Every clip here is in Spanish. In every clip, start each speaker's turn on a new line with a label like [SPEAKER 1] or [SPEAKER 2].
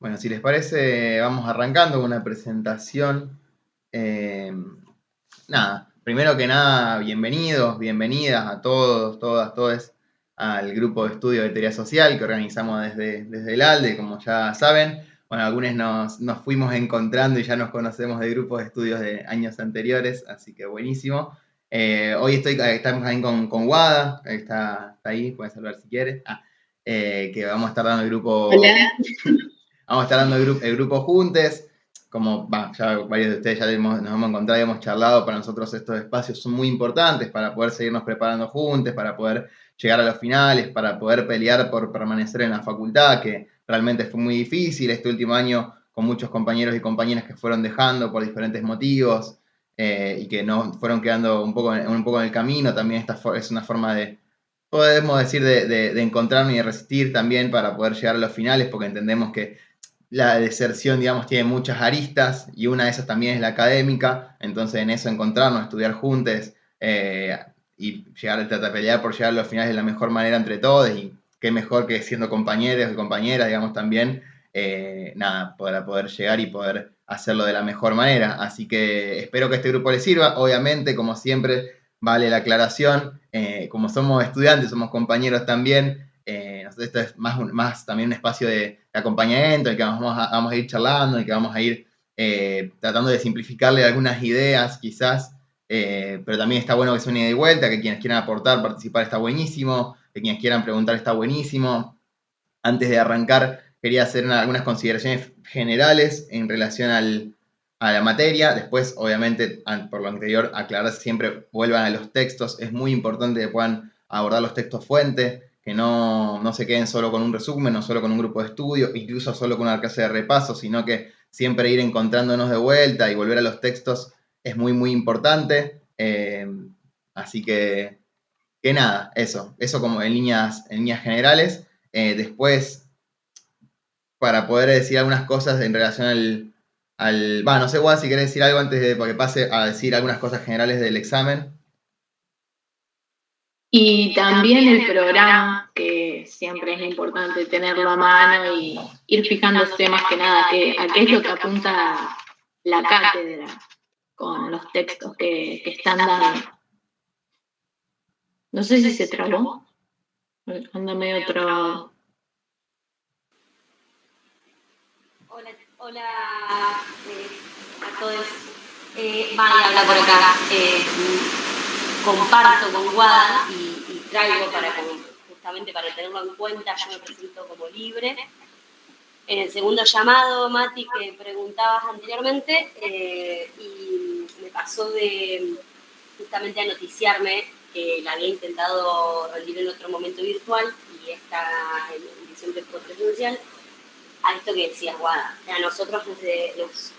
[SPEAKER 1] Bueno, si les parece, vamos arrancando con una presentación. Eh, Nada, primero que nada, bienvenidos, bienvenidas a todos, todas, todes al grupo de estudio de teoría social que organizamos desde el ALDE, como ya saben. Bueno, algunos nos fuimos encontrando y ya nos conocemos de grupos de estudios de años anteriores, así que buenísimo. Hoy estamos ahí con Wada, está ahí, pueden saludar si quiere. Que vamos a estar dando el grupo.
[SPEAKER 2] Hola.
[SPEAKER 1] Vamos a estar dando el grupo juntos. Como ya varios de ustedes ya nos hemos encontrado y hemos charlado, para nosotros estos espacios son muy importantes para poder seguirnos preparando juntos, para poder llegar a los finales, para poder pelear por permanecer en la facultad, que realmente fue muy difícil este último año, con muchos compañeros y compañeras que fueron dejando por diferentes motivos y que no fueron quedando un poco en el camino. También esta es una forma de, podemos decir, de encontrarnos y de resistir también para poder llegar a los finales, porque entendemos que la deserción, digamos, tiene muchas aristas y una de esas también es la académica. Entonces, en eso encontrarnos, estudiar juntos y llegar a pelear por llegar a los finales de la mejor manera entre todos. Y qué mejor que siendo compañeros y compañeras, digamos, también, nada, para poder llegar y poder hacerlo de la mejor manera. Así que espero que este grupo les sirva. Obviamente, como siempre, vale la aclaración. Como somos estudiantes, somos compañeros también. Esto es más también un espacio de acompañamiento, en el que vamos a ir charlando, en el que vamos a ir tratando de simplificarle algunas ideas, quizás, pero también está bueno que sea una ida y vuelta, que quienes quieran aportar, participar está buenísimo, que quienes quieran preguntar está buenísimo. Antes de arrancar, quería hacer algunas consideraciones generales en relación a la materia. Después, obviamente, por lo anterior, aclarar siempre vuelvan a los textos. Es muy importante que puedan abordar los textos fuentes, que no se queden solo con un resumen, no solo con un grupo de estudio, incluso solo con una clase de repaso, sino que siempre ir encontrándonos de vuelta y volver a los textos es muy, muy importante. Así que nada, eso como en líneas generales. Después, para poder decir algunas cosas en relación no sé, Juan, si querés decir algo antes de que pase a decir algunas cosas generales del examen.
[SPEAKER 2] Y también el programa, que siempre es importante tenerlo a mano y ir fijándose más que nada a qué es lo que apunta la cátedra con los textos que están dando. No sé si se trabó, anda medio trabado.
[SPEAKER 3] Hola a todos. Maya habla por acá. Comparto con Guada y traigo justamente para tenerlo en cuenta. Yo me presento como libre. En el segundo llamado, Mati, que preguntabas anteriormente, y me pasó de justamente a noticiarme que la había intentado rendir en otro momento virtual y esta en diciembre fue presencial. A esto que decías, Guada, a nosotros nos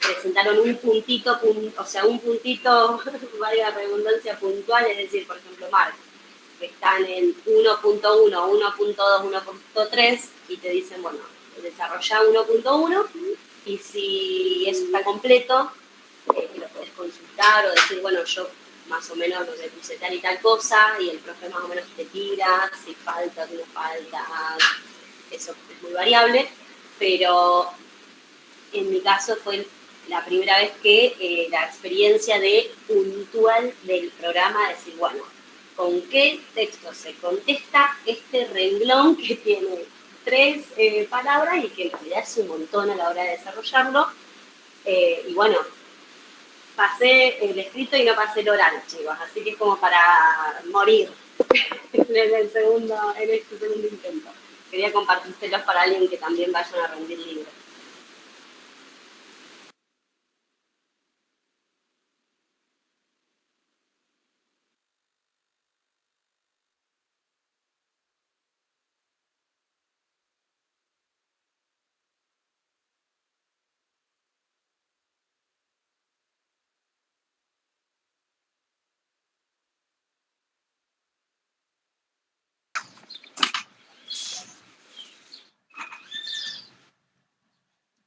[SPEAKER 3] presentaron un puntito, valga la redundancia, puntual, es decir, por ejemplo, Marx, que están en 1.1, 1.2, 1.3 y te dicen, bueno, desarrolla 1.1 y si eso está completo, lo podés consultar o decir, bueno, yo más o menos lo puse tal y tal cosa y el profe más o menos te tira, si falta, si no falta, eso es muy variable, pero en mi caso fue la primera vez que la experiencia de puntual del programa, decir, bueno, ¿con qué texto se contesta este renglón que tiene 3 palabras y que en realidad es un montón a la hora de desarrollarlo? Y bueno, pasé el escrito y no pasé el oral, chicos, así que es como para morir en este segundo intento. Quería compartírselos para alguien que también vayan a rendir libros.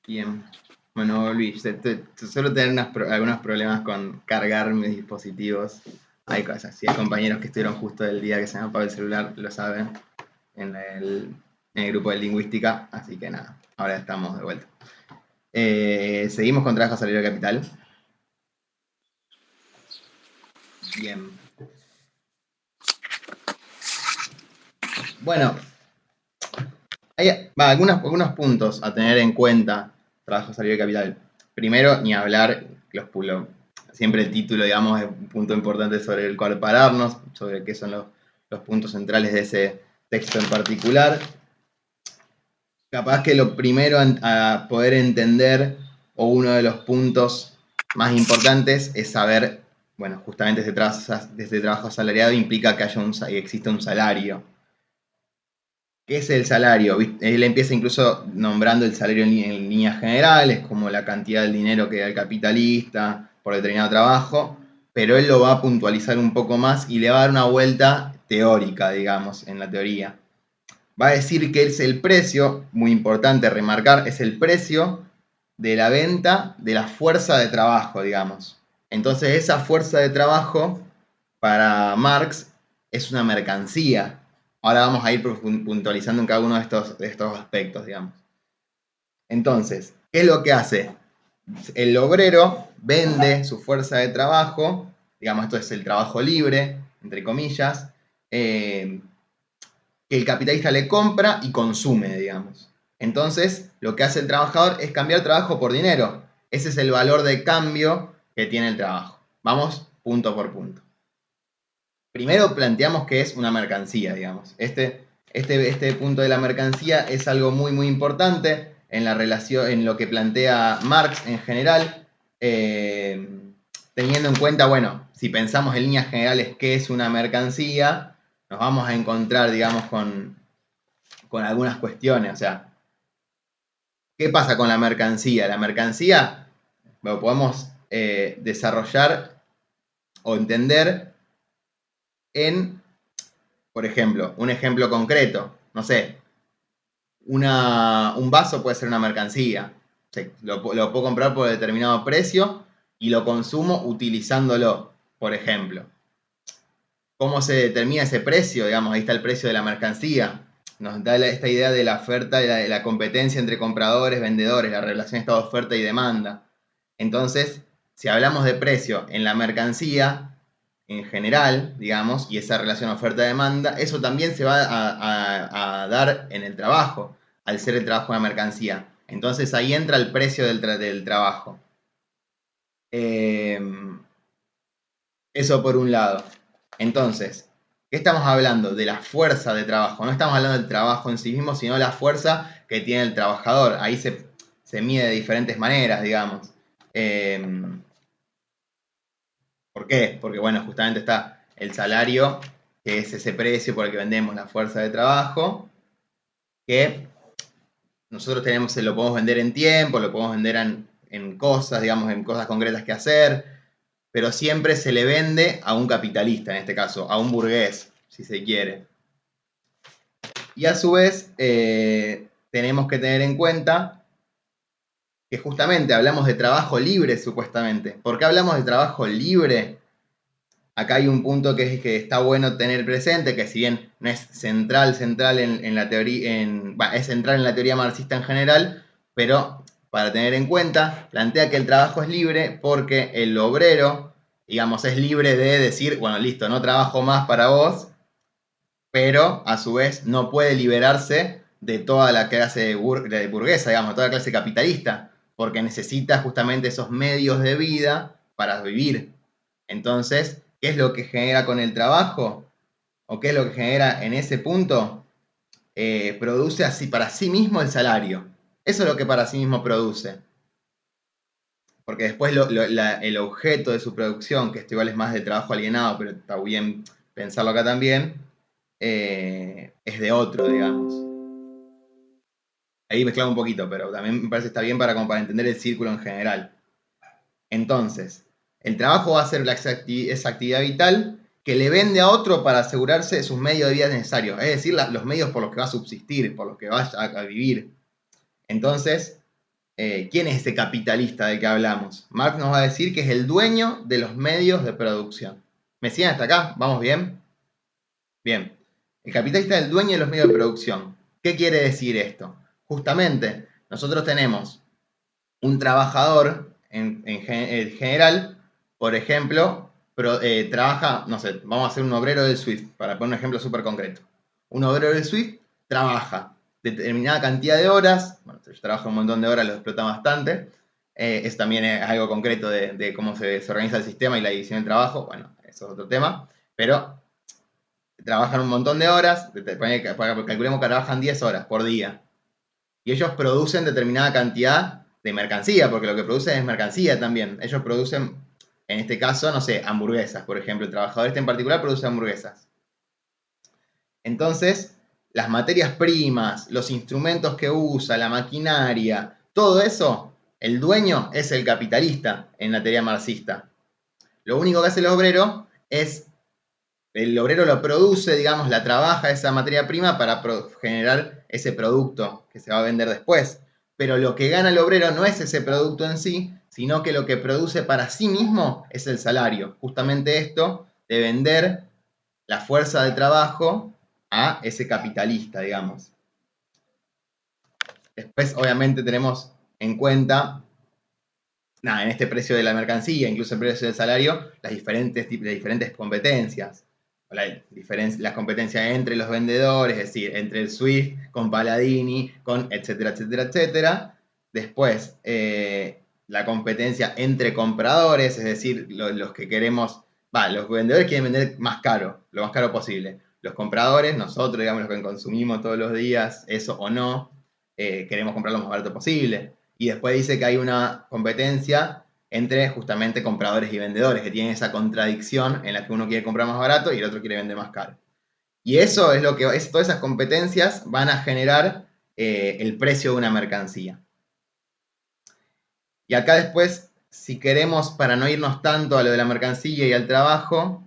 [SPEAKER 1] Bien. Bueno, Luis, suelo tener algunos problemas con cargar mis dispositivos. Hay cosas, sí, hay compañeros que estuvieron justo el día que se me apagó el celular, lo saben. en el grupo de lingüística, así que nada, ahora estamos de vuelta. Seguimos con trabajo, salario, capital. Bien. Bueno, hay algunos puntos a tener en cuenta, trabajo, salario y capital. Primero, ni hablar, siempre el título, digamos, es un punto importante sobre el cual pararnos, sobre qué son los puntos centrales de ese texto en particular. Capaz que lo primero a poder entender, o uno de los puntos más importantes, es saber, bueno, justamente desde trabajo asalariado implica que existe un salario. ¿Qué es el salario? Él empieza incluso nombrando el salario en líneas generales, como la cantidad de dinero que da el capitalista por determinado trabajo, pero él lo va a puntualizar un poco más y le va a dar una vuelta teórica, digamos, en la teoría. Va a decir que es el precio, muy importante remarcar, es el precio de la venta de la fuerza de trabajo, digamos. Entonces esa fuerza de trabajo, para Marx, es una mercancía. Ahora vamos a ir puntualizando en cada uno de estos aspectos, digamos. Entonces, ¿qué es lo que hace? El obrero vende su fuerza de trabajo, digamos, esto es el trabajo libre, entre comillas, que el capitalista le compra y consume, digamos. Entonces, lo que hace el trabajador es cambiar trabajo por dinero. Ese es el valor de cambio que tiene el trabajo. Vamos punto por punto. Primero planteamos que es una mercancía, digamos. Este punto de la mercancía es algo muy, muy importante en la relación, en lo que plantea Marx en general, teniendo en cuenta, bueno, si pensamos en líneas generales qué es una mercancía, nos vamos a encontrar, digamos, con algunas cuestiones. O sea, ¿qué pasa con la mercancía? La mercancía lo podemos desarrollar o entender en, por ejemplo, un ejemplo concreto, no sé, un vaso puede ser una mercancía. O sea, lo puedo comprar por determinado precio y lo consumo utilizándolo, por ejemplo. ¿Cómo se determina ese precio? Digamos, ahí está el precio de la mercancía. Nos da esta idea de la oferta y de la competencia entre compradores, vendedores, la relación está de oferta y demanda. Entonces, si hablamos de precio en la mercancía, en general, digamos, y esa relación oferta-demanda, eso también se va a dar en el trabajo, al ser el trabajo una mercancía. Entonces ahí entra el precio del trabajo. Eso por un lado. Entonces, ¿qué estamos hablando? De la fuerza de trabajo. No estamos hablando del trabajo en sí mismo, sino la fuerza que tiene el trabajador. Ahí se mide de diferentes maneras, digamos. ¿Por qué? Porque, bueno, justamente está el salario, que es ese precio por el que vendemos la fuerza de trabajo, que nosotros lo podemos vender en tiempo, lo podemos vender en cosas, digamos, en cosas concretas que hacer, pero siempre se le vende a un capitalista, en este caso, a un burgués, si se quiere. Y a su vez, tenemos que tener en cuenta que justamente hablamos de trabajo libre, supuestamente. ¿Por qué hablamos de trabajo libre? Acá hay un punto que está bueno tener presente, que si bien no es central en la teoría, es central en la teoría marxista en general, pero para tener en cuenta, plantea que el trabajo es libre porque el obrero, digamos, es libre de decir, bueno, listo, no trabajo más para vos, pero a su vez no puede liberarse de toda la clase burguesa, digamos, toda la clase capitalista, porque necesita justamente esos medios de vida para vivir. Entonces, ¿qué es lo que genera con el trabajo? ¿O qué es lo que genera en ese punto? Produce así para sí mismo el salario. Eso es lo que para sí mismo produce. Porque después el objeto de su producción, que esto igual es más del trabajo alienado, pero está bien pensarlo acá también, es de otro, digamos. Ahí mezclamos un poquito, pero también me parece que está bien como para entender el círculo en general. Entonces, el trabajo va a ser esa actividad vital que le vende a otro para asegurarse sus medios de vida necesarios, es decir, los medios por los que va a subsistir, por los que va a vivir. Entonces, ¿quién es ese capitalista del que hablamos? Marx nos va a decir que es el dueño de los medios de producción. ¿Me siguen hasta acá? ¿Vamos bien? Bien. El capitalista es el dueño de los medios de producción. ¿Qué quiere decir esto? Justamente, nosotros tenemos un trabajador en general, por ejemplo, trabaja, no sé, vamos a hacer un obrero del Swift, para poner un ejemplo súper concreto. Un obrero del Swift trabaja determinada cantidad de horas, bueno, yo trabajo un montón de horas, lo explota bastante, eso también es algo concreto de cómo se organiza el sistema y la división del trabajo, bueno, eso es otro tema, pero trabajan un montón de horas, calculemos que trabajan 10 horas por día, y ellos producen determinada cantidad de mercancía, porque lo que producen es mercancía también. Ellos producen, en este caso, no sé, hamburguesas, por ejemplo. El trabajador este en particular produce hamburguesas. Entonces, las materias primas, los instrumentos que usa, la maquinaria, todo eso, el dueño es el capitalista en la teoría marxista. Lo único que hace el obrero es, el obrero lo produce, digamos, la trabaja esa materia prima para generar ese producto que se va a vender después. Pero lo que gana el obrero no es ese producto en sí, sino que lo que produce para sí mismo es el salario. Justamente esto de vender la fuerza de trabajo a ese capitalista, digamos. Después, obviamente, tenemos en cuenta, en este precio de la mercancía, incluso el precio del salario, las diferentes competencias. Las competencias entre los vendedores, es decir, entre el Swift con Paladini, con etcétera, etcétera, etcétera. Después, la competencia entre compradores, es decir, los que queremos, los vendedores quieren vender más caro, lo más caro posible. Los compradores, nosotros, digamos, los que consumimos todos los días, eso o no, queremos comprar lo más barato posible. Y después dice que hay una competencia entre justamente compradores y vendedores, que tienen esa contradicción en la que uno quiere comprar más barato y el otro quiere vender más caro. Y eso es lo que todas esas competencias van a generar el precio de una mercancía. Y acá después, si queremos, para no irnos tanto a lo de la mercancía y al trabajo,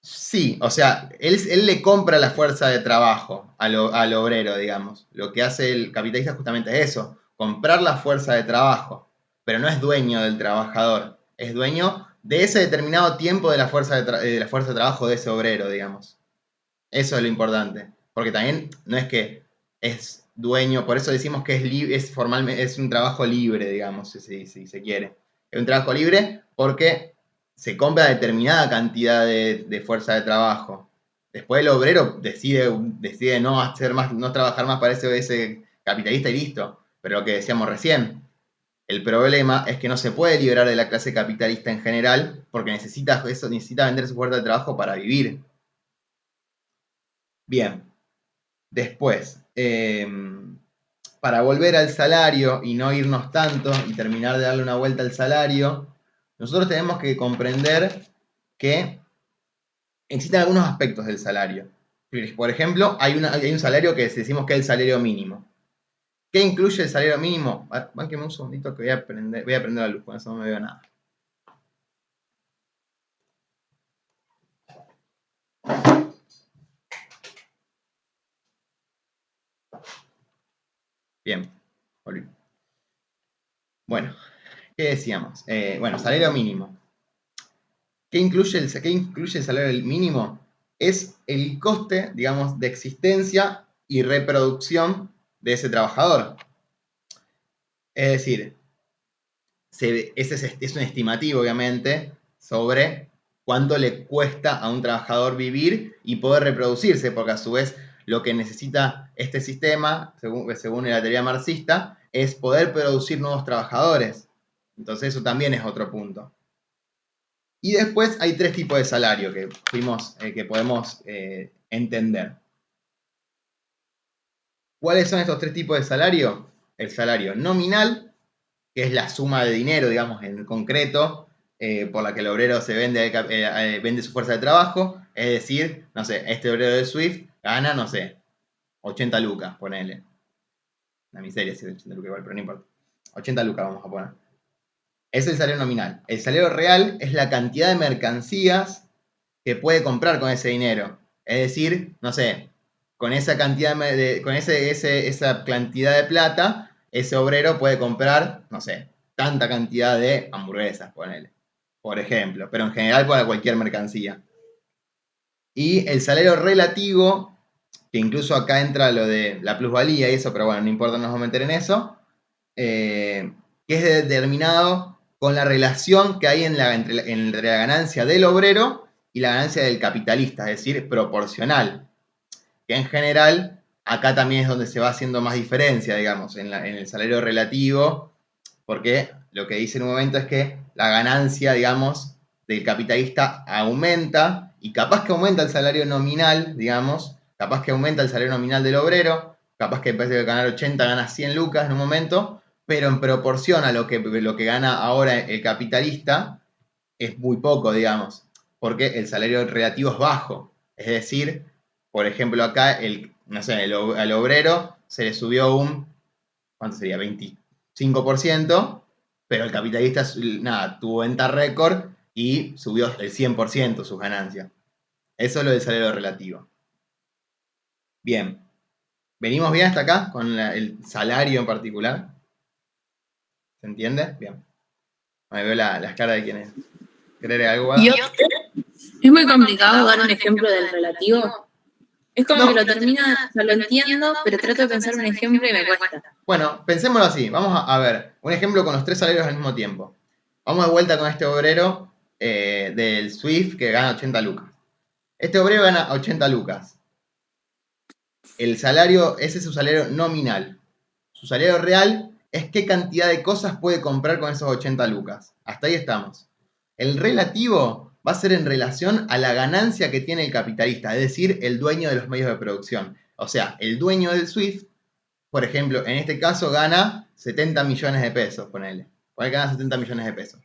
[SPEAKER 1] sí, o sea, él le compra la fuerza de trabajo al obrero, digamos. Lo que hace el capitalista justamente es eso, comprar la fuerza de trabajo, pero no es dueño del trabajador, es dueño de ese determinado tiempo de la fuerza de trabajo de ese obrero, digamos. Eso es lo importante, porque también no es que es dueño, por eso decimos que es un trabajo libre, digamos, si se quiere. Es un trabajo libre porque se compra determinada cantidad de fuerza de trabajo. Después el obrero decide no hacer más, no trabajar más para ese capitalista y listo. Pero lo que decíamos recién, el problema es que no se puede liberar de la clase capitalista en general porque necesita vender su fuerza de trabajo para vivir. Bien, después, para volver al salario y no irnos tanto y terminar de darle una vuelta al salario, nosotros tenemos que comprender que existen algunos aspectos del salario. Por ejemplo, hay un salario que decimos que es el salario mínimo. ¿Qué incluye el salario mínimo? Bánqueme un segundito que voy a prender la luz, con eso no me veo nada. Bien, volví. Bueno, ¿qué decíamos? Salario mínimo. ¿Qué incluye el salario mínimo? Es el coste, digamos, de existencia y reproducción de ese trabajador. Es decir, ese es un estimativo, obviamente, sobre cuánto le cuesta a un trabajador vivir y poder reproducirse, porque a su vez lo que necesita este sistema, según la teoría marxista, es poder producir nuevos trabajadores. Entonces eso también es otro punto. Y después hay tres tipos de salario que podemos entender. ¿Cuáles son estos tres tipos de salario? El salario nominal, que es la suma de dinero, digamos, en concreto, por la que el obrero vende su fuerza de trabajo. Es decir, no sé, este obrero de Swift gana, no sé, 80 lucas, ponele. Una miseria si es 80 lucas igual, pero no importa. 80 lucas vamos a poner. Es el salario nominal. El salario real es la cantidad de mercancías que puede comprar con ese dinero. Es decir, no sé, con esa cantidad esa cantidad de plata, ese obrero puede comprar, no sé, tanta cantidad de hamburguesas, ponele, por ejemplo, pero en general para cualquier mercancía. Y el salario relativo, que incluso acá entra lo de la plusvalía y eso, pero bueno, no importa, no nos vamos a meter en eso, que es determinado con la relación que hay entre la ganancia del obrero y la ganancia del capitalista, es decir, proporcional. Que en general, acá también es donde se va haciendo más diferencia, digamos, en el salario relativo, porque lo que dice en un momento es que la ganancia, digamos, del capitalista aumenta, y capaz que aumenta el salario nominal, digamos, capaz que aumenta el salario nominal del obrero, capaz que en vez de ganar 80 gana 100 lucas en un momento, pero en proporción a lo que gana ahora el capitalista, es muy poco, digamos, porque el salario relativo es bajo. Es decir, por ejemplo, acá, no sé, al obrero se le subió ¿cuánto sería? 25%, pero el capitalista, nada, tuvo venta récord y subió el 100% sus ganancias. Eso es lo del salario relativo. Bien. ¿Venimos bien hasta acá con el salario en particular? ¿Se entiende? Bien. Me veo las caras de quienes creen algo.
[SPEAKER 2] Es muy complicado dar un ejemplo del relativo. Es como que lo termina, o sea, lo entiendo, pero trato de pensar un ejemplo y me cuesta.
[SPEAKER 1] Bueno, pensémoslo así. Vamos a ver un ejemplo con los 3 salarios al mismo tiempo. Vamos de vuelta con este obrero del Swift que gana 80 lucas. Este obrero gana 80 lucas. El salario, ese es su salario nominal. Su salario real es qué cantidad de cosas puede comprar con esos 80 lucas. Hasta ahí estamos. El relativo va a ser en relación a la ganancia que tiene el capitalista, es decir, el dueño de los medios de producción. O sea, el dueño del Swift, por ejemplo, en este caso gana 70 millones de pesos, ponele. Ponele que gana 70 millones de pesos.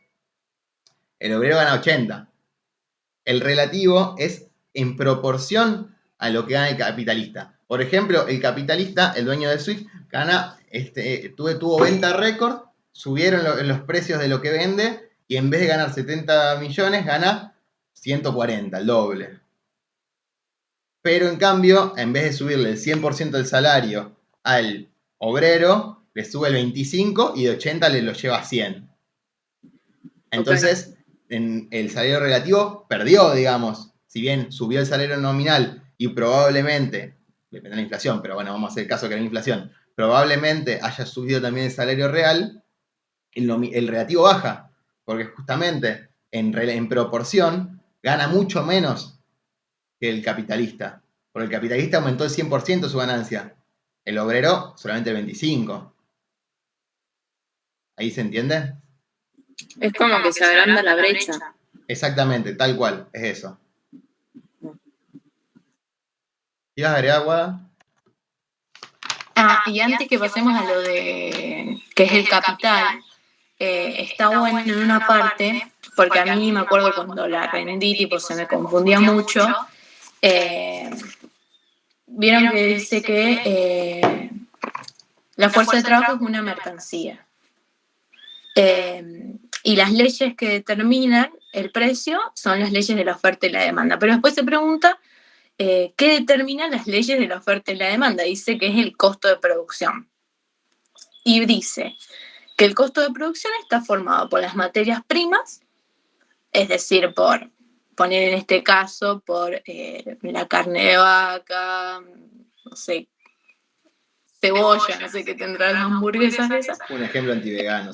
[SPEAKER 1] El obrero gana 80. El relativo es en proporción a lo que gana el capitalista. Por ejemplo, el capitalista, el dueño de Swift, tuvo venta récord, subieron los precios de lo que vende y en vez de ganar 70 millones, gana 140, el doble. Pero en cambio, en vez de subirle el 100% del salario al obrero, le sube el 25 y de 80 le lo lleva a 100. Entonces, en el salario relativo perdió, digamos. Si bien subió el salario nominal y probablemente, depende de la inflación, pero bueno, vamos a hacer el caso que la inflación, probablemente haya subido también el salario real, el relativo baja, porque justamente en proporción gana mucho menos que el capitalista. Porque el capitalista aumentó el 100% su ganancia. El obrero solamente el 25%. ¿Ahí se entiende?
[SPEAKER 2] Es como que se agranda la brecha.
[SPEAKER 1] Exactamente, tal cual, es eso. ¿Ibas a agregar, Guada?
[SPEAKER 2] Y antes que pasemos a lo de que es el capital, está bueno en una parte, porque a mí me acuerdo cuando la rendí, tipo, se me confundía mucho. Vieron que dice que la fuerza de trabajo es una mercancía. Y las leyes que determinan el precio son las leyes de la oferta y la demanda. Pero después se pregunta, ¿qué determinan las leyes de la oferta y la demanda? Dice que es el costo de producción. Y dice que el costo de producción está formado por las materias primas, es decir, por poner en este caso, por la carne de vaca, no sé, cebolla, no sé qué tendrán las hamburguesas esas.
[SPEAKER 1] Un ejemplo antivegano,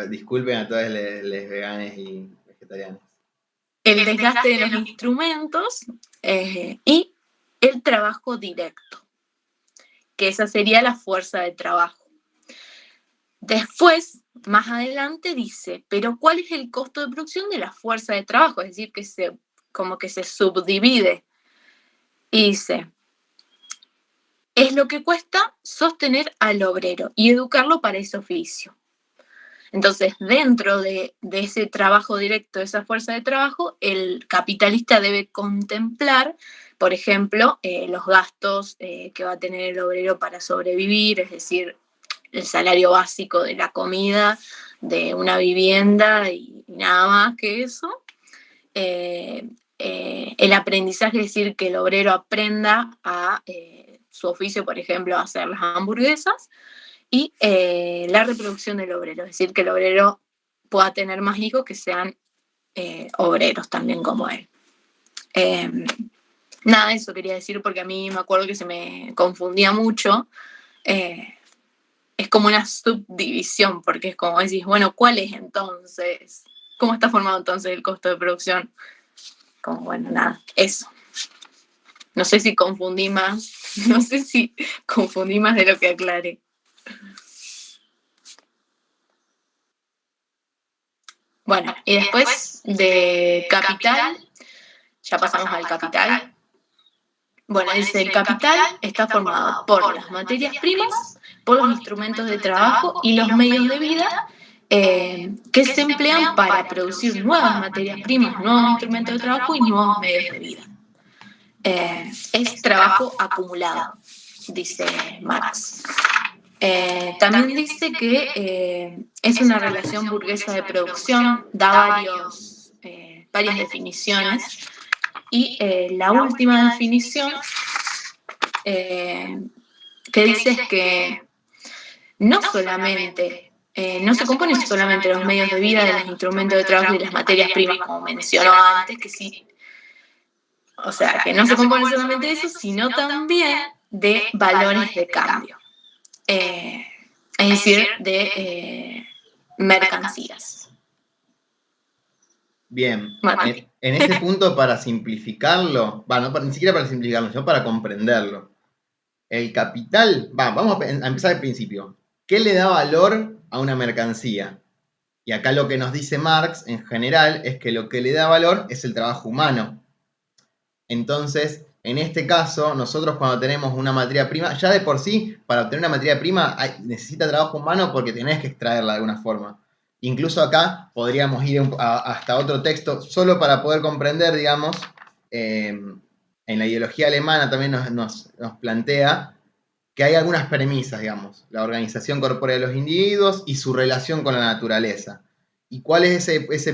[SPEAKER 1] disculpen a todas las veganas y vegetarianas.
[SPEAKER 2] El desgaste de los instrumentos y el trabajo directo, que esa sería la fuerza de trabajo. Después, más adelante dice, pero ¿cuál es el costo de producción de la fuerza de trabajo? Es decir, que como que se subdivide. Y dice, es lo que cuesta sostener al obrero y educarlo para ese oficio. Entonces, dentro de ese trabajo directo, de esa fuerza de trabajo, el capitalista debe contemplar, por ejemplo, los gastos que va a tener el obrero para sobrevivir, es decir, el salario básico de la comida, de una vivienda y nada más que eso. El aprendizaje, es decir, que el obrero aprenda a su oficio, por ejemplo, a hacer las hamburguesas. Y la reproducción del obrero, es decir, que el obrero pueda tener más hijos que sean obreros también como él. Nada, eso quería decir porque a mí me acuerdo que se me confundía mucho. Es como una subdivisión, porque es como decís, bueno, ¿cuál es entonces? ¿Cómo está formado entonces el costo de producción? Como, bueno, nada, eso. No sé si confundí más, no sé si confundí más de lo que aclaré. Bueno, y después de capital, ya pasamos al capital. Bueno, dice, el capital está formado por las materias primas, por los instrumentos de trabajo y los medios de vida que se emplean para producir nuevas materias primas, nuevos instrumentos de trabajo y nuevos medios de vida. Es trabajo acumulado, dice Marx. También dice que es una relación burguesa de producción, da varias definiciones, y la última definición que dice es que no solamente, no se compone solamente de los medios de vida, de los instrumentos de trabajo y de las materias primas, como mencionó antes, que sí, o sea, que no se compone solamente de eso, sino también de valores de cambio. Es decir, de mercancías.
[SPEAKER 1] Bien,
[SPEAKER 2] Bueno.
[SPEAKER 1] en ese punto, para simplificarlo, ni siquiera para simplificarlo, sino para comprenderlo. El capital, vamos a empezar al principio. ¿Qué le da valor a una mercancía? Y acá lo que nos dice Marx en general es que lo que le da valor es el trabajo humano. Entonces, en este caso, nosotros cuando tenemos una materia prima, ya de por sí, para obtener una materia prima necesita trabajo humano porque tenés que extraerla de alguna forma. Incluso acá podríamos ir hasta otro texto, solo para poder comprender, digamos, en la ideología alemana también nos plantea que hay algunas premisas, digamos, la organización corpórea de los individuos y su relación con la naturaleza. ¿Y cuál es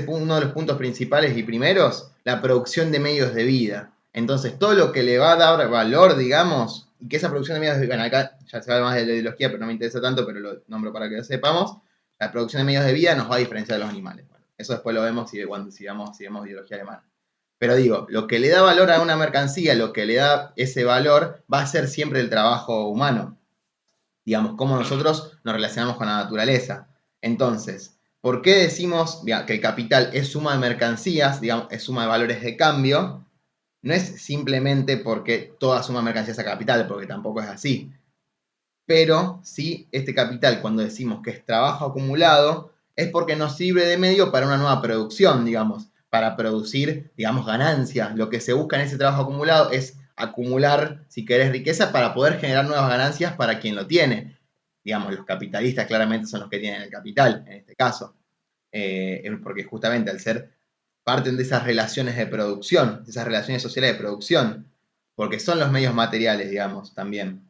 [SPEAKER 1] uno de los puntos principales y primeros? La producción de medios de vida. Entonces, todo lo que le va a dar valor, digamos, y que esa producción de medios de vida, bueno, acá ya se habla más de la ideología, pero no me interesa tanto, pero lo nombro para que lo sepamos, la producción de medios de vida nos va a diferenciar de los animales. Bueno, eso después lo vemos si vemos ideología alemana. Pero digo, lo que le da valor a una mercancía, lo que le da ese valor, va a ser siempre el trabajo humano. Digamos, cómo nosotros nos relacionamos con la naturaleza. Entonces, ¿por qué decimos que el capital es suma de mercancías, digamos, es suma de valores de cambio? No es simplemente porque toda suma de mercancías es capital, porque tampoco es así. Pero sí, este capital, cuando decimos que es trabajo acumulado, es porque nos sirve de medio para una nueva producción, digamos, para producir, digamos, ganancias. Lo que se busca en ese trabajo acumulado es acumular, si querés, riqueza para poder generar nuevas ganancias para quien lo tiene. Digamos, los capitalistas claramente son los que tienen el capital, en este caso. Porque justamente al ser parten de esas relaciones de producción, de esas relaciones sociales de producción, porque son los medios materiales, digamos, también.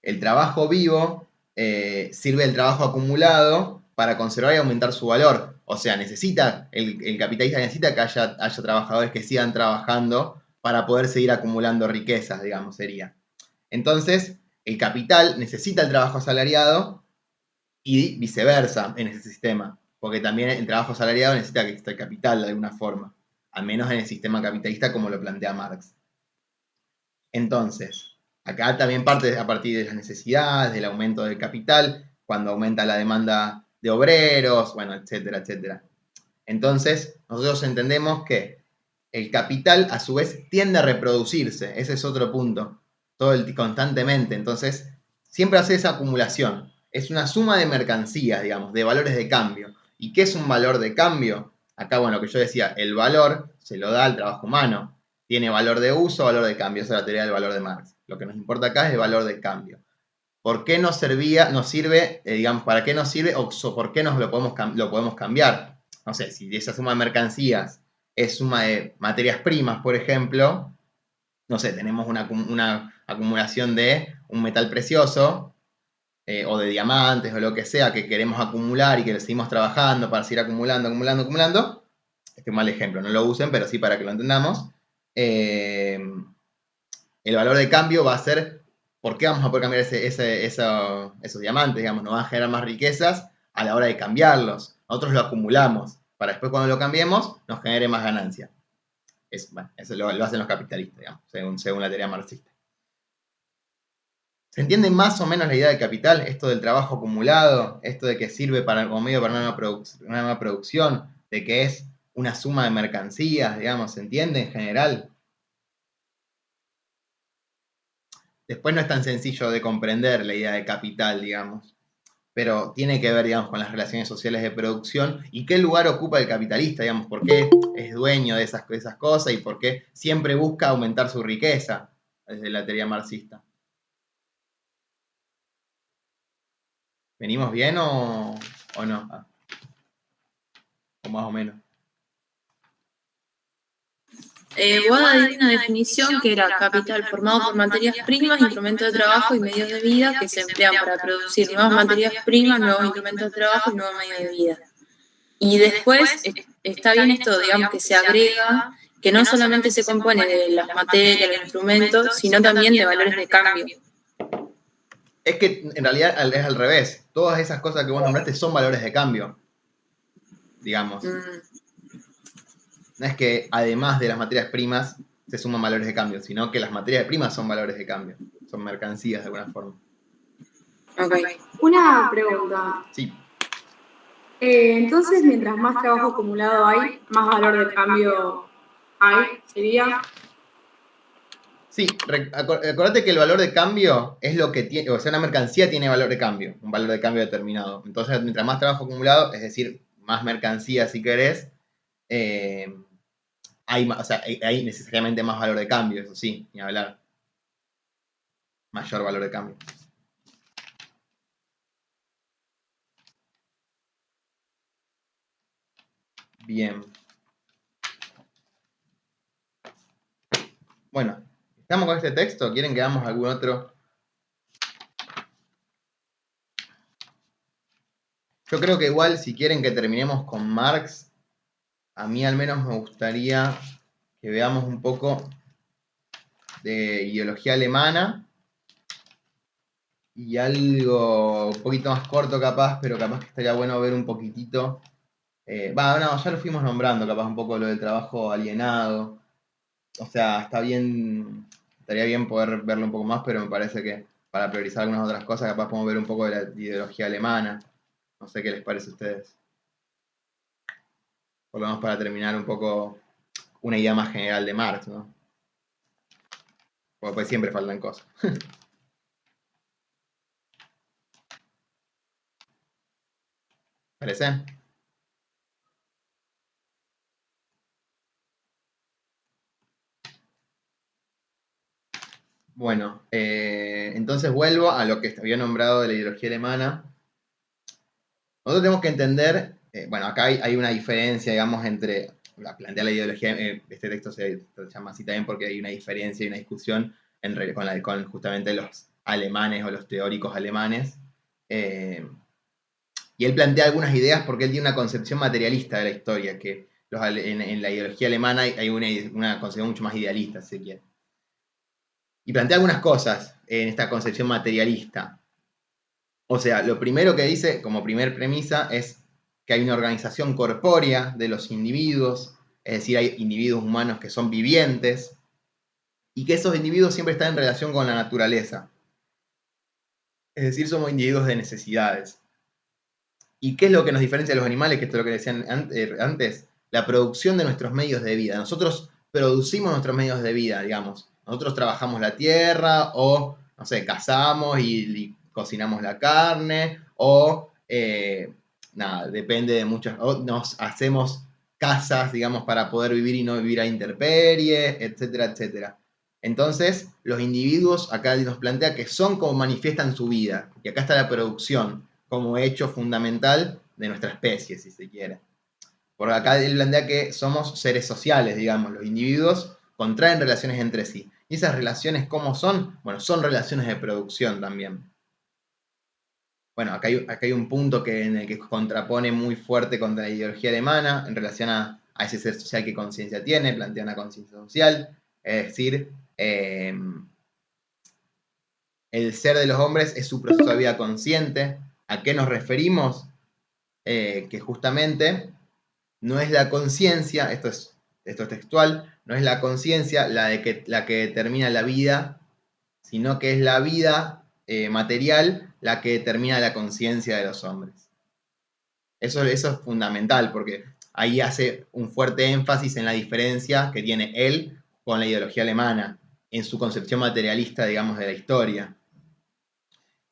[SPEAKER 1] El trabajo vivo sirve el trabajo acumulado para conservar y aumentar su valor. O sea, el capitalista necesita que haya trabajadores que sigan trabajando para poder seguir acumulando riquezas, digamos, sería. Entonces, el capital necesita el trabajo asalariado y viceversa en ese sistema, porque también el trabajo asalariado necesita que esté el capital de alguna forma, al menos en el sistema capitalista como lo plantea Marx. Entonces, acá también parte a partir de las necesidades, del aumento del capital, cuando aumenta la demanda de obreros, bueno, etcétera, etcétera. Entonces, nosotros entendemos que el capital, a su vez, tiende a reproducirse. Ese es otro punto. Constantemente. Entonces, siempre hace esa acumulación. Es una suma de mercancías, digamos, de valores de cambio. ¿Y qué es un valor de cambio? Acá, bueno, lo que yo decía, el valor se lo da al trabajo humano. Tiene valor de uso, valor de cambio. Esa es la teoría del valor de Marx. Lo que nos importa acá es el valor de cambio. ¿Por qué nos sirve, digamos, para qué nos sirve o por qué lo podemos cambiar? No sé, si esa suma de mercancías es suma de materias primas, por ejemplo, no sé, tenemos una acumulación de un metal precioso o de diamantes o lo que sea que queremos acumular y que seguimos trabajando para seguir acumulando. Este es un mal ejemplo, no lo usen, pero sí para que lo entendamos. El valor de cambio va a ser por qué vamos a poder cambiar esos diamantes, digamos, nos van a generar más riquezas a la hora de cambiarlos. Nosotros lo acumulamos para después cuando lo cambiemos nos genere más ganancia. Eso lo hacen los capitalistas, digamos, según la teoría marxista. ¿Se entiende más o menos la idea del capital? Esto del trabajo acumulado, esto de que sirve como medio para una nueva producción, de que es una suma de mercancías, digamos, ¿se entiende en general? Después no es tan sencillo de comprender la idea de capital, digamos, pero tiene que ver, digamos, con las relaciones sociales de producción y qué lugar ocupa el capitalista, digamos, por qué es dueño de esas cosas y por qué siempre busca aumentar su riqueza desde la teoría marxista. ¿Venimos bien o no? O más o menos.
[SPEAKER 4] Boada dio una definición que era capital formado por materias primas, instrumentos de trabajo y medios de vida que se emplean para producir nuevas materias primas, nuevos instrumentos de trabajo y nuevos medios de vida. Y después está bien esto, digamos, que se agrega que no solamente se compone de las materias, los instrumentos, sino también de valores de cambio.
[SPEAKER 1] Es que en realidad es al revés. Todas esas cosas que vos nombraste son valores de cambio, digamos. No es que además de las materias primas se suman valores de cambio, sino que las materias primas son valores de cambio, son mercancías de alguna forma.
[SPEAKER 4] Okay.
[SPEAKER 5] Una pregunta.
[SPEAKER 1] Sí.
[SPEAKER 5] Entonces, mientras más trabajo acumulado hay, más valor de cambio hay, ¿sería?
[SPEAKER 1] Sí, acordate que el valor de cambio es lo que tiene, o sea, una mercancía tiene valor de cambio, un valor de cambio determinado. Entonces, mientras más trabajo acumulado, es decir, más mercancía si querés, hay necesariamente más valor de cambio, eso sí, ni hablar. Mayor valor de cambio. Bien. Bueno, ¿estamos con este texto? ¿Quieren que hagamos algún otro? Yo creo que igual, si quieren que terminemos con Marx, a mí al menos me gustaría que veamos un poco de ideología alemana y algo un poquito más corto capaz, pero capaz que estaría bueno ver un poquitito. Ya lo fuimos nombrando, capaz un poco lo del trabajo alienado. O sea, estaría bien poder verlo un poco más, pero me parece que para priorizar algunas otras cosas, capaz podemos ver un poco de la ideología alemana. No sé qué les parece a ustedes. Por lo menos para terminar un poco una idea más general de Marx, ¿no? Porque pues siempre faltan cosas. ¿Parece? Bueno, entonces vuelvo a lo que había nombrado de la ideología alemana. Nosotros tenemos que entender, acá hay una diferencia, digamos, entre, plantea la ideología, este texto se llama así también porque hay una diferencia y una discusión con justamente los alemanes o los teóricos alemanes. Y él plantea algunas ideas porque él tiene una concepción materialista de la historia, que en la ideología alemana hay una concepción mucho más idealista, si se quiere. Y plantea algunas cosas en esta concepción materialista. O sea, lo primero que dice, como primer premisa, es que hay una organización corpórea de los individuos, es decir, hay individuos humanos que son vivientes, y que esos individuos siempre están en relación con la naturaleza. Es decir, somos individuos de necesidades. ¿Y qué es lo que nos diferencia de los animales? Que esto es lo que decían antes, la producción de nuestros medios de vida. Nosotros producimos nuestros medios de vida, digamos. Nosotros trabajamos la tierra o, no sé, cazamos y cocinamos la carne o, depende de muchas, o nos hacemos casas, digamos, para poder vivir y no vivir a intemperie, etcétera, etcétera. Entonces, los individuos acá nos plantea que son como manifiestan su vida. Y acá está la producción como hecho fundamental de nuestra especie, si se quiere. Por acá él plantea que somos seres sociales, digamos, los individuos contraen relaciones entre sí. ¿Y esas relaciones cómo son? Bueno, son relaciones de producción también. Bueno, acá hay un punto en el que contrapone muy fuerte contra la ideología alemana en relación a ese ser social que conciencia tiene, plantea una conciencia social, es decir, el ser de los hombres es su proceso de vida consciente. ¿A qué nos referimos? Que justamente no es la conciencia, esto es esto es textual, no es la conciencia la que determina la vida, sino que es la vida material la que determina la conciencia de los hombres. Eso es fundamental, porque ahí hace un fuerte énfasis en la diferencia que tiene él con la ideología alemana, en su concepción materialista, digamos, de la historia.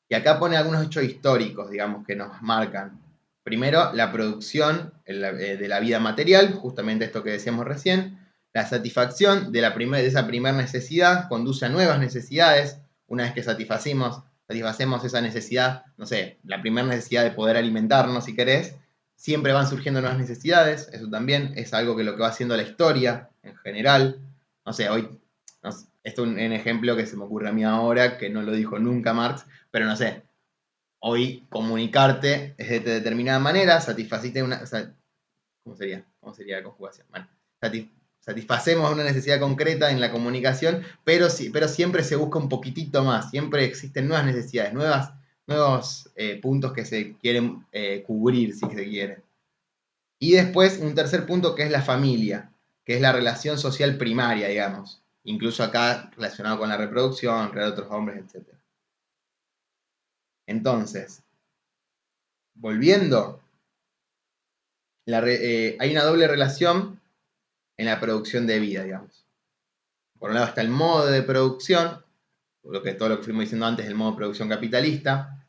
[SPEAKER 1] Y acá pone algunos hechos históricos, digamos, que nos marcan. Primero, la producción de la vida material, justamente esto que decíamos recién. La satisfacción de esa primera necesidad conduce a nuevas necesidades. Una vez que satisfacemos esa necesidad, no sé, la primera necesidad de poder alimentarnos, si querés, siempre van surgiendo nuevas necesidades. Eso también es algo que lo que va haciendo la historia en general. No sé, hoy, esto es un ejemplo que se me ocurre a mí ahora, que no lo dijo nunca Marx, pero no sé, hoy comunicarte es de determinada manera, satisfaciste una... ¿Cómo sería? ¿Cómo sería la conjugación? Bueno, satisfacemos una necesidad concreta en la comunicación, pero siempre se busca un poquitito más, siempre existen nuevas necesidades, nuevos puntos que se quieren cubrir, si se quiere. Y después un tercer punto que es la familia, que es la relación social primaria, digamos. Incluso acá relacionado con la reproducción, crear otros hombres, etc. Entonces, volviendo, hay una doble relación en la producción de vida, digamos. Por un lado está el modo de producción, todo lo que fuimos diciendo antes, el modo de producción capitalista,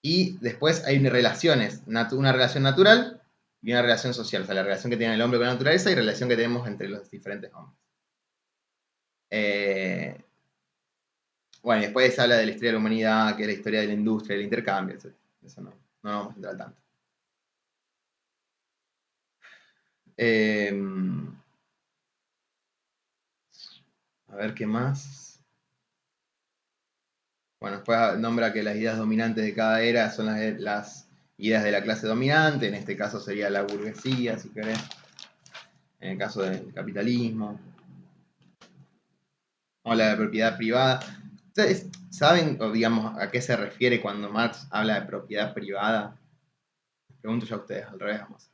[SPEAKER 1] y después hay relaciones, una relación natural y una relación social, o sea, la relación que tiene el hombre con la naturaleza y la relación que tenemos entre los diferentes hombres. Bueno, después se habla de la historia de la humanidad, que es la historia de la industria, del intercambio, etc. Eso no vamos a entrar tanto. A ver qué más. Bueno, después nombra que las ideas dominantes de cada era son las ideas de la clase dominante, en este caso sería la burguesía, si querés, en el caso del capitalismo. O la de propiedad privada. ¿Ustedes saben, o digamos, a qué se refiere cuando Marx habla de propiedad privada? Pregunto yo a ustedes, al revés, vamos.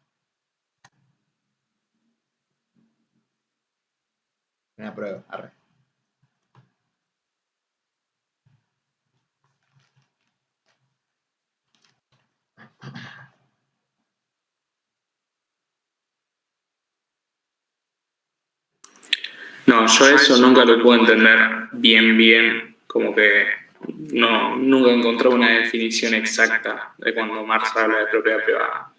[SPEAKER 1] Una prueba, arre.
[SPEAKER 6] No, yo eso nunca lo puedo entender bien, como que no, nunca encontré una definición exacta de cuando Marx habla de propiedad privada.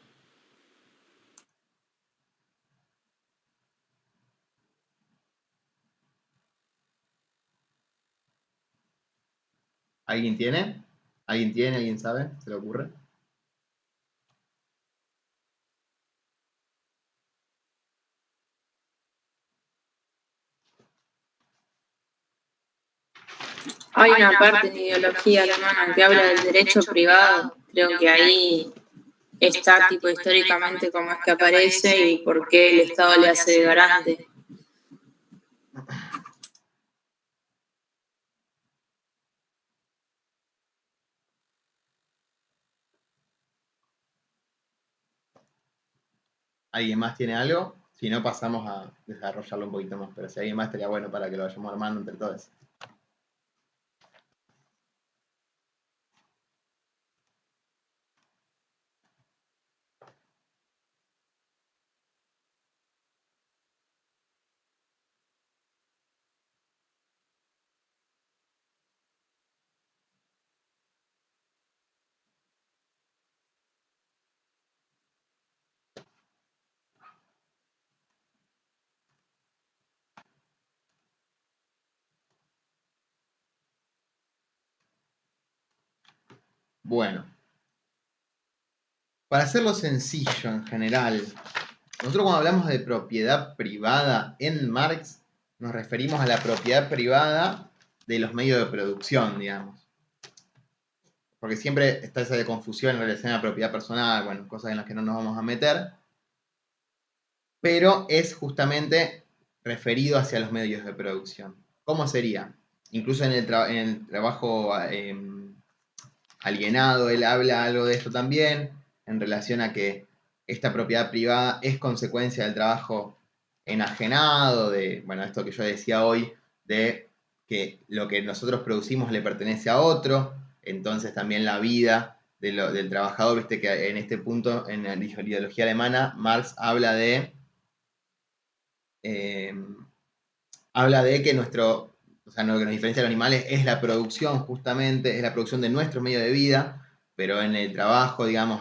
[SPEAKER 1] ¿Alguien tiene? ¿Alguien sabe? ¿Se le ocurre?
[SPEAKER 4] Hay una parte en ideología alemana que habla del derecho privado. Creo que ahí está tipo históricamente cómo es que aparece y por qué el Estado le hace de garante.
[SPEAKER 1] ¿Alguien más tiene algo? Si no, pasamos a desarrollarlo un poquito más. Pero si alguien más, estaría bueno para que lo vayamos armando entre todos. Bueno, para hacerlo sencillo en general, nosotros cuando hablamos de propiedad privada en Marx, nos referimos a la propiedad privada de los medios de producción, digamos. Porque siempre está esa de confusión en relación a la propiedad personal, bueno, cosas en las que no nos vamos a meter, pero es justamente referido hacia los medios de producción. ¿Cómo sería? Incluso en el trabajo alienado, él habla algo de esto también, en relación a que esta propiedad privada es consecuencia del trabajo enajenado, de, bueno, esto que yo decía hoy, de que lo que nosotros producimos le pertenece a otro, entonces también la vida del trabajador, viste que en este punto, en la ideología alemana, Marx habla de que nuestro, o sea, lo que nos diferencia de los animales es la producción, justamente, es la producción de nuestro medio de vida, pero en el trabajo, digamos,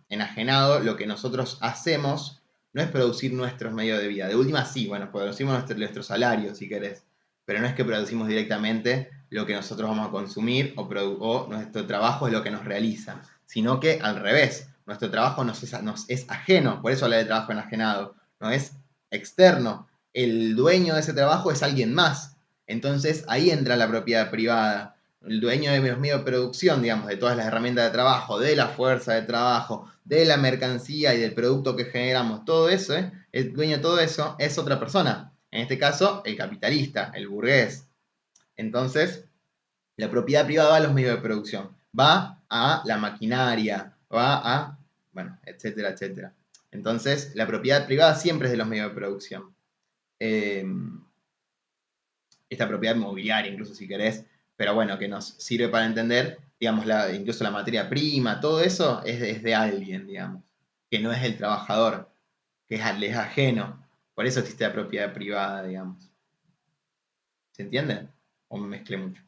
[SPEAKER 1] enajenado, lo que nosotros hacemos no es producir nuestros medios de vida. De última, sí, bueno, producimos nuestro salario, si querés, pero no es que producimos directamente lo que nosotros vamos a consumir o nuestro trabajo es lo que nos realiza, sino que al revés, nuestro trabajo nos es ajeno, por eso habla de trabajo enajenado, no es externo. El dueño de ese trabajo es alguien más. Entonces ahí entra la propiedad privada. El dueño de los medios de producción, digamos, de todas las herramientas de trabajo, de la fuerza de trabajo, de la mercancía y del producto que generamos, todo eso, el dueño de todo eso es otra persona. En este caso, el capitalista, el burgués. Entonces, la propiedad privada va a los medios de producción, va a la maquinaria, va a, bueno, etcétera, etcétera. Entonces, la propiedad privada siempre es de los medios de producción. Esta propiedad mobiliaria, incluso si querés, pero bueno, que nos sirve para entender, digamos, incluso la materia prima, todo eso es de alguien, digamos, que no es el trabajador, que es ajeno. Por eso existe la propiedad privada, digamos. ¿Se entiende? ¿O me mezclé mucho?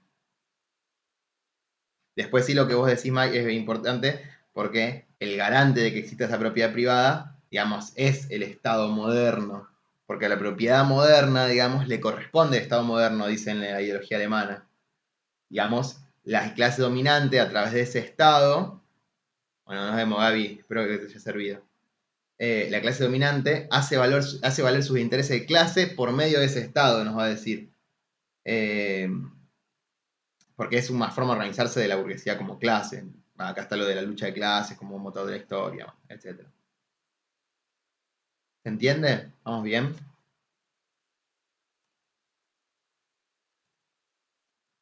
[SPEAKER 1] Después sí lo que vos decís, Mike, es importante porque el garante de que exista esa propiedad privada, digamos, es el Estado moderno. Porque a la propiedad moderna, digamos, le corresponde el Estado moderno, dice en la ideología alemana. Digamos, la clase dominante a través de ese Estado, bueno, nos vemos, Gaby, espero que te haya servido. La clase dominante hace valer sus intereses de clase por medio de ese Estado, nos va a decir. Porque es una forma de organizarse de la burguesía como clase. Acá está lo de la lucha de clases como motor de la historia, etc. ¿Se entiende? ¿Vamos bien?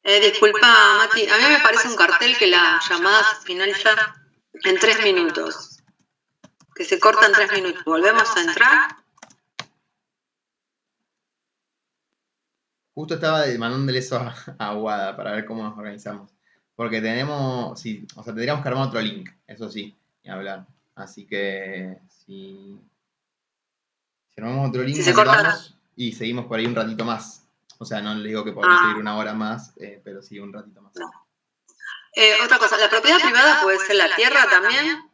[SPEAKER 7] Disculpa, Mati, a mí me parece un cartel que la llamada finaliza en 3 minutos. Que se corta en 3 minutos. ¿Volvemos a entrar?
[SPEAKER 1] Justo estaba mandándole eso a Wada para ver cómo nos organizamos. Porque tenemos, sí, o sea, tendríamos que armar otro link, eso sí, y hablar. Así que si armamos otro link,
[SPEAKER 7] Si se corta,
[SPEAKER 1] vamos y seguimos por ahí un ratito más. O sea, no le digo que podamos seguir una hora más, pero sí un ratito más.
[SPEAKER 7] No. Otra cosa, ¿la propiedad privada puede ser la tierra también?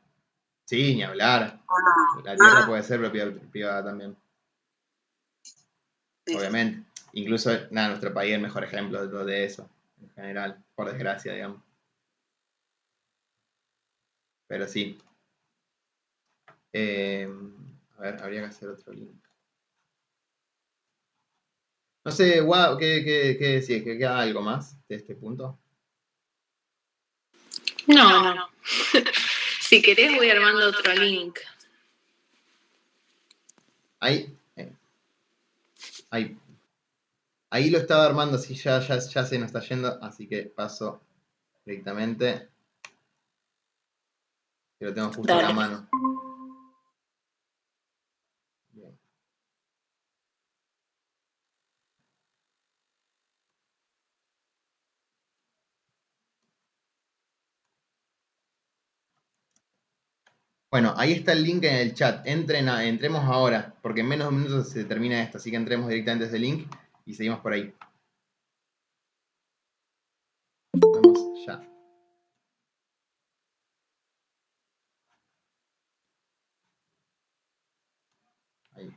[SPEAKER 1] Sí, ni hablar.
[SPEAKER 7] ¿O no?
[SPEAKER 1] La tierra puede ser propiedad privada también.
[SPEAKER 7] Sí.
[SPEAKER 1] Obviamente. Incluso, nada, nuestro país es el mejor ejemplo de eso, en general, por desgracia, digamos. Pero sí. A ver, habría que hacer otro link. No sé, Guau, ¿qué decís? ¿Que queda algo más de este punto?
[SPEAKER 4] No. Si querés voy armando otro link.
[SPEAKER 1] Ahí lo estaba armando, así ya se nos está yendo, así que paso directamente. Que lo tengo justo a la mano. Bien. Bueno, ahí está el link en el chat. Entremos ahora, porque en menos de un minuto se termina esto, así que entremos directamente a ese link y seguimos por ahí. Vamos ya. Ahí.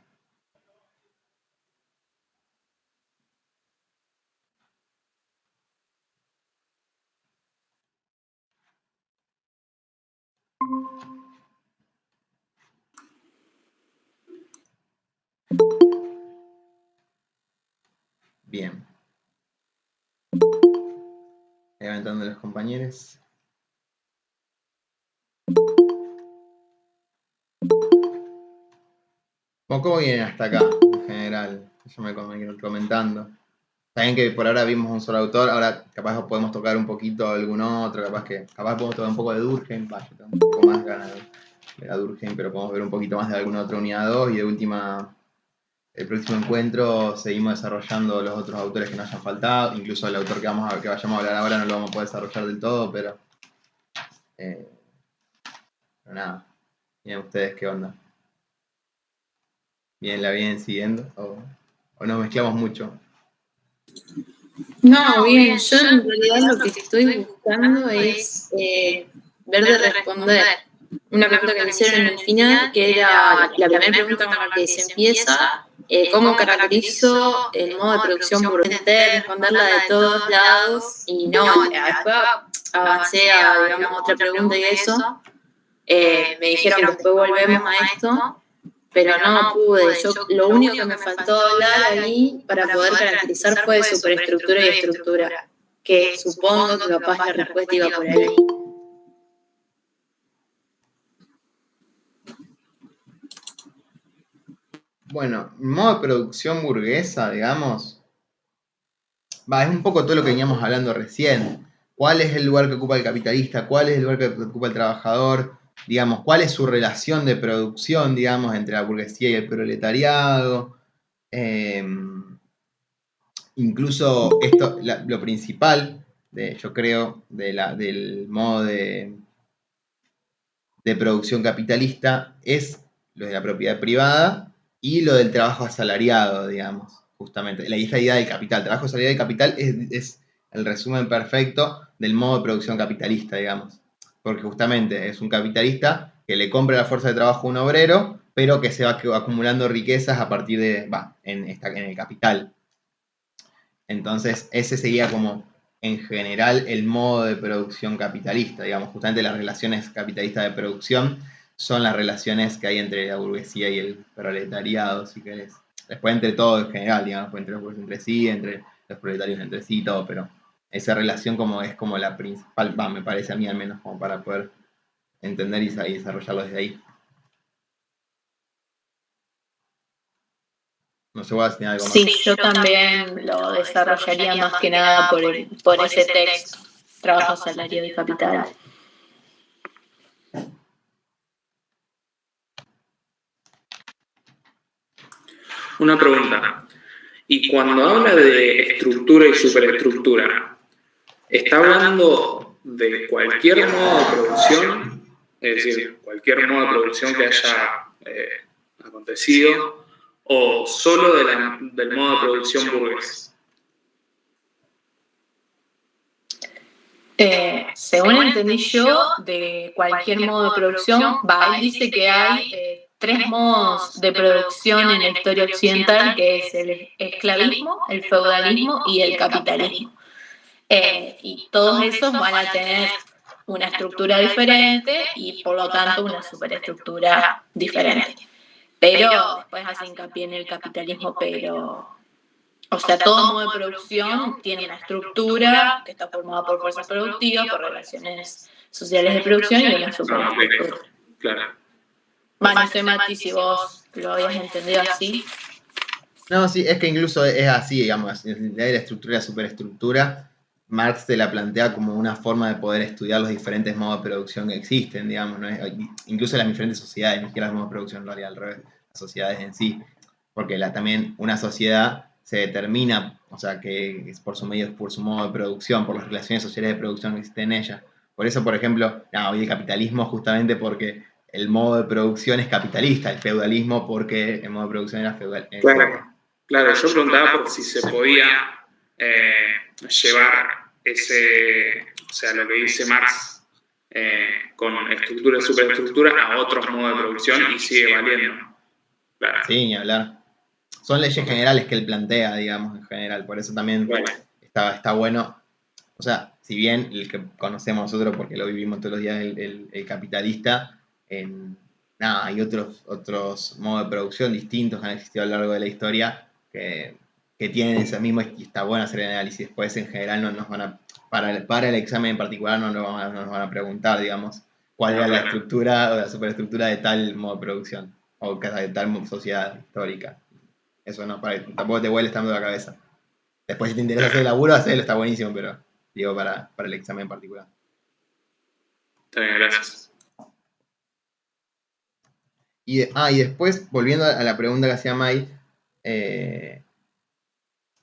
[SPEAKER 1] Bien. Levantando los compañeros. ¿Cómo vienen hasta acá, en general? Yo me comentando. Saben que por ahora vimos un solo autor, ahora capaz podemos tocar un poquito algún otro, capaz podemos tocar un poco de Durkheim, yo tengo un poco más ganas de ver a Durkheim, pero podemos ver un poquito más de alguna otra unidad 2 y de última el próximo encuentro seguimos desarrollando los otros autores que nos hayan faltado, incluso el autor que vayamos a hablar ahora no lo vamos a poder desarrollar del todo, pero nada, miren ustedes qué onda. ¿Bien la vienen siguiendo o nos mezclamos mucho?
[SPEAKER 4] No, bien, yo en realidad lo que estoy buscando es ver de responder una pregunta que me hicieron en el final, que era la primera pregunta con la que se empieza, ¿cómo caracterizo el modo de producción burgués? Intenté responderla de todos lados y no, después avancé a, digamos, otra pregunta y eso. Me dijeron que después volvemos a esto, pero no pude. Yo lo único que me faltó hablar ahí para poder caracterizar fue de superestructura y estructura, que supongo que capaz la respuesta iba por ahí.
[SPEAKER 1] Bueno, modo de producción burguesa, digamos, es un poco todo lo que veníamos hablando recién. ¿Cuál es el lugar que ocupa el capitalista? ¿Cuál es el lugar que ocupa el trabajador? Digamos, ¿cuál es su relación de producción, digamos, entre la burguesía y el proletariado? Incluso esto, lo principal, yo creo, del modo de producción capitalista es lo de la propiedad privada y lo del trabajo asalariado, digamos, justamente. La idea del capital. El trabajo asalariado y capital es el resumen perfecto del modo de producción capitalista, digamos. Porque justamente es un capitalista que le compra la fuerza de trabajo a un obrero, pero que se va acumulando riquezas a partir de, en el capital. Entonces, ese sería como, en general, el modo de producción capitalista. Digamos, justamente las relaciones capitalistas de producción son las relaciones que hay entre la burguesía y el proletariado, si querés. Después entre todo en general, digamos, entre los burgueses entre sí, entre los proletarios entre sí, todo, pero esa relación es como la principal, me parece a mí al menos, como para poder entender y desarrollarlo desde ahí. No sé, voy a enseñar algo más.
[SPEAKER 4] Sí, yo también lo desarrollaría más que nada por ese texto, trabajo asalariado y capital.
[SPEAKER 6] Una pregunta. Y cuando habla de estructura y superestructura, ¿está hablando de cualquier modo de producción? Es decir, cualquier modo de producción que haya acontecido, o solo del modo de producción burgués.
[SPEAKER 4] Según entendí yo, de cualquier modo de producción, él dice que hay 3 modos de producción en la historia occidental, que es el esclavismo, el feudalismo y el capitalismo. Y todos esos van a tener una estructura diferente y por lo tanto una superestructura diferente. Pero después hace hincapié en el capitalismo, o sea, todo modo de producción tiene una estructura que está formada por fuerzas productivas, por relaciones sociales de producción y una superestructura.
[SPEAKER 6] Claro.
[SPEAKER 4] No sé, Mati, si vos lo habías entendido así.
[SPEAKER 1] No, sí, es que incluso es así, digamos, la idea de la estructura y la superestructura, Marx te la plantea como una forma de poder estudiar los diferentes modos de producción que existen, digamos, ¿no? Incluso las diferentes sociedades, ni siquiera los modos de producción, en realidad, al revés, las sociedades en sí, porque también una sociedad se determina, o sea, que es por su modo de producción, por las relaciones sociales de producción que existen en ella. Por eso, por ejemplo, hoy el capitalismo justamente porque el modo de producción es capitalista, el feudalismo porque el modo de producción era feudal.
[SPEAKER 6] Claro, yo preguntaba por si se podía llevar o sea, lo que dice Marx con estructura y superestructura a otros modos de producción y sigue valiendo. Claro.
[SPEAKER 1] Sí, ni hablar. Son leyes generales que él plantea, digamos, en general. Por eso también está bueno. O sea, si bien el que conocemos nosotros, porque lo vivimos todos los días, el capitalista, hay otros modos de producción distintos que han existido a lo largo de la historia que tienen ese mismo, y está bueno hacer el análisis. Después, en general, no nos van a, para el examen en particular, no nos van a preguntar, digamos, cuál era la estructura o la superestructura de tal modo de producción o de tal sociedad histórica. Eso no, tampoco te huele estando de la cabeza. Después, si te interesa hacer el laburo, hacerlo, está buenísimo, pero digo para el examen en particular.
[SPEAKER 6] Está bien, gracias.
[SPEAKER 1] Y después, volviendo a la pregunta que hacía Mai, Es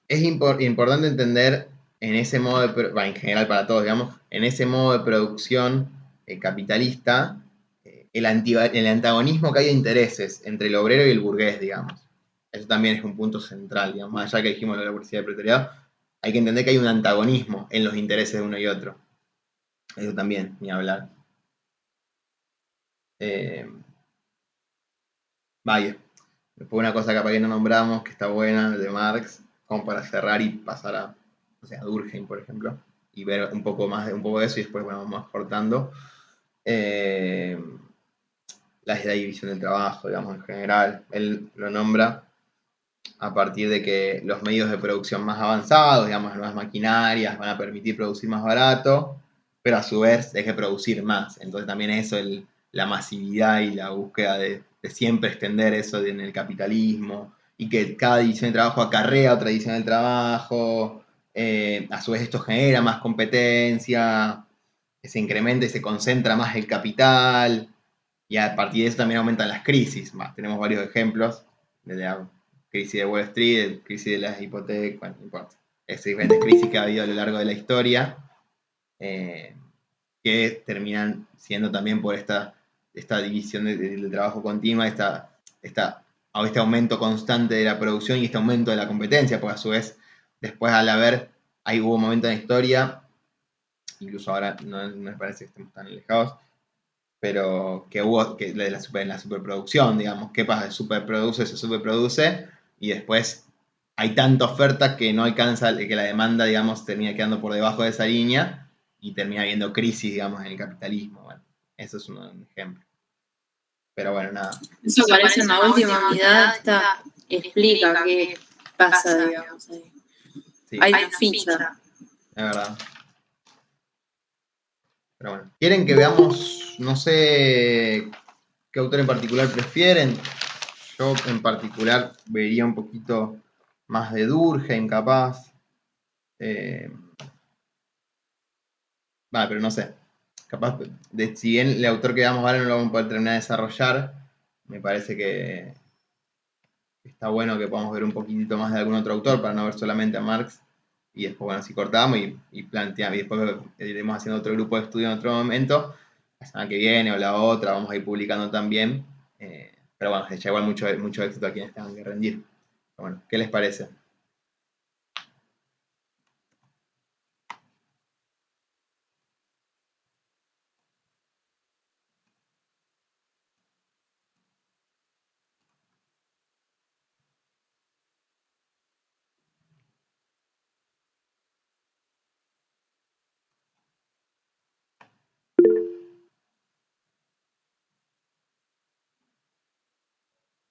[SPEAKER 1] importante entender en ese modo, en general para todos, digamos, en ese modo de producción capitalista, el antagonismo que hay de intereses entre el obrero y el burgués, digamos. Eso también es un punto central, digamos, más allá que dijimos la burguesía del proletariado, hay que entender que hay un antagonismo en los intereses de uno y otro. Eso también, ni hablar. Vaya. Después una cosa capaz que no nombramos, que está buena, de Marx, como para cerrar y pasar a, o sea, a Durkheim, por ejemplo, y ver un poco de eso y después, bueno, vamos cortando. La división del trabajo, digamos, en general. Él lo nombra a partir de que los medios de producción más avanzados, digamos, las nuevas maquinarias, van a permitir producir más barato, pero a su vez hay que producir más. Entonces también eso, la masividad y la búsqueda de siempre extender eso en el capitalismo, y que cada división de trabajo acarrea otra división del trabajo, a su vez esto genera más competencia, que se incrementa y se concentra más el capital, y a partir de eso también aumentan las crisis. Tenemos varios ejemplos, desde la crisis de Wall Street, crisis de las hipotecas, bueno, no importa. Esas diferentes crisis que ha habido a lo largo de la historia, que terminan siendo también por esta división del trabajo continua, este aumento constante de la producción y este aumento de la competencia, porque a su vez, después ahí hubo un momento en la historia, incluso ahora no me parece que estemos tan alejados, pero que hubo en la superproducción, digamos, ¿qué pasa? Se superproduce, y después hay tanta oferta que no alcanza, que la demanda, digamos, termina quedando por debajo de esa línea y termina habiendo crisis, digamos, en el capitalismo. Bueno, eso es un ejemplo. Pero bueno, nada.
[SPEAKER 4] Eso aparece en la última unidad, explica qué pasa, digamos. Ahí.
[SPEAKER 1] Sí,
[SPEAKER 4] hay una ficha.
[SPEAKER 1] Es verdad. Pero bueno, ¿quieren que veamos, no sé qué autor en particular prefieren? Yo en particular vería un poquito más de Durkheim, capaz. Pero no sé. Capaz, si bien el autor que vamos a ver no lo vamos a poder terminar de desarrollar, me parece que está bueno que podamos ver un poquitito más de algún otro autor para no ver solamente a Marx. Y después, bueno, si cortamos y planteamos, y después iremos haciendo otro grupo de estudio en otro momento, la semana que viene o la otra, vamos a ir publicando también. Pero bueno, ya igual mucho éxito a quienes tengan que rendir. Pero bueno, ¿qué les parece?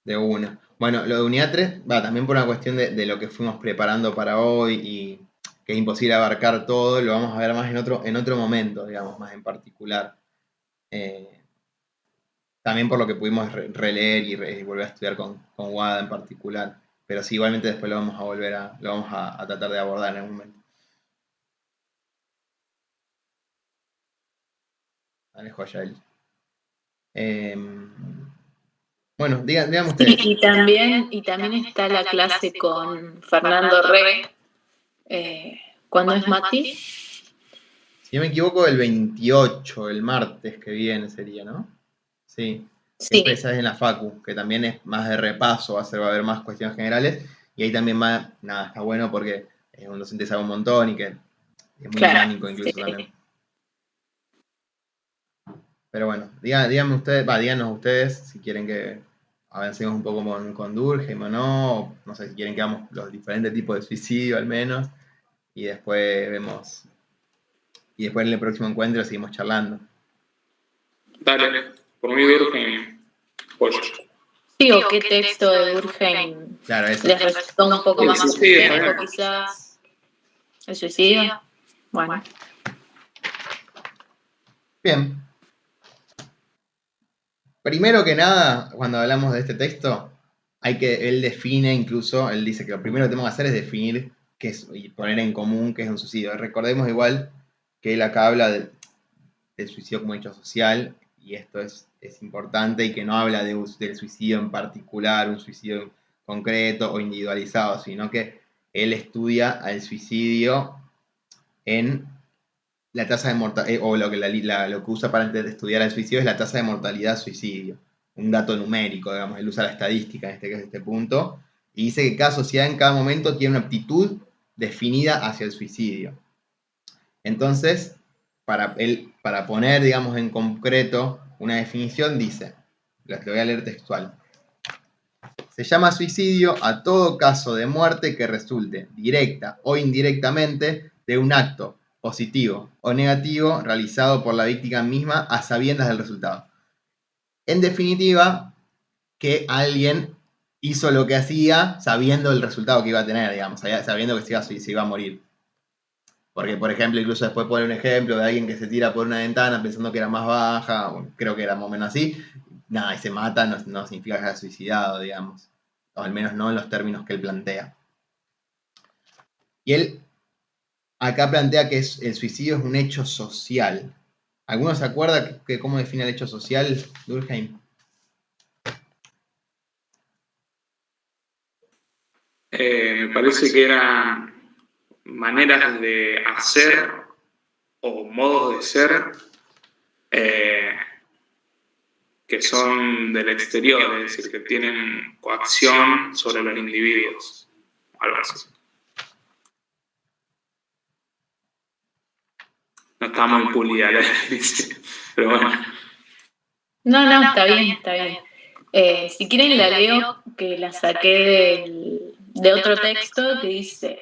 [SPEAKER 1] De una. Bueno, lo de unidad 3 va también por una cuestión de lo que fuimos preparando para hoy y que es imposible abarcar todo, lo vamos a ver más en otro momento, digamos, más en particular. También por lo que pudimos releer y volver a estudiar con Wada en particular. Pero sí, igualmente después lo vamos a tratar de abordar en algún momento. Dale, joya él. Bueno, díganme ustedes.
[SPEAKER 4] Sí, y también está la clase con Fernando Re. ¿Cuándo es Mati?
[SPEAKER 1] Si no me equivoco, el 28, el martes que viene sería, ¿no? Sí.
[SPEAKER 4] Sí.
[SPEAKER 1] Esa es en la Facu, que también es más de repaso, va a haber más cuestiones generales. Y ahí también está bueno porque un docente sabe un montón y que es muy dinámico incluso también. Pero bueno, díganos ustedes si quieren que avancemos un poco con Durkheim o no sé si quieren que hagamos los diferentes tipos de suicidio al menos, y después vemos, y después en el próximo encuentro seguimos charlando.
[SPEAKER 6] Dale, por mí Durkheim, pollo.
[SPEAKER 4] Sí, o qué texto de Durkheim les resultó un poco más complejo, quizás. ¿El suicidio? Bueno.
[SPEAKER 1] Bien. Primero que nada, cuando hablamos de este texto, él dice que lo primero que tenemos que hacer es definir qué es y poner en común qué es un suicidio. Recordemos igual que él acá habla del suicidio como hecho social, y esto es importante, y que no habla del suicidio en particular, un suicidio concreto o individualizado, sino que él estudia al suicidio en la tasa de mortalidad, o lo que usa para estudiar el suicidio es la tasa de mortalidad suicidio, un dato numérico, digamos, él usa la estadística en este punto, y dice que cada sociedad en cada momento tiene una aptitud definida hacia el suicidio. Entonces, para poner, digamos, en concreto una definición, dice, lo voy a leer textual. Se llama suicidio a todo caso de muerte que resulte, directa o indirectamente, de un acto positivo o negativo realizado por la víctima misma a sabiendas del resultado. En definitiva, que alguien hizo lo que hacía sabiendo el resultado que iba a tener, digamos, sabiendo que se iba a morir. Porque, por ejemplo, incluso después pone un ejemplo de alguien que se tira por una ventana pensando que era más baja, creo que era más o menos así, nada, y se mata, no significa que haya suicidado, digamos. O al menos no en los términos que él plantea. Y él acá plantea que el suicidio es un hecho social. ¿Alguno se acuerda que cómo define el hecho social, Durkheim?
[SPEAKER 6] Me parece que eran maneras de hacer o modos de ser que son del exterior, es decir, que tienen coacción sobre los individuos, algo así. No está muy pulida la definición, pero bueno.
[SPEAKER 4] No, está bien, está bien. Si quieren la leo, que la saqué de otro texto que dice,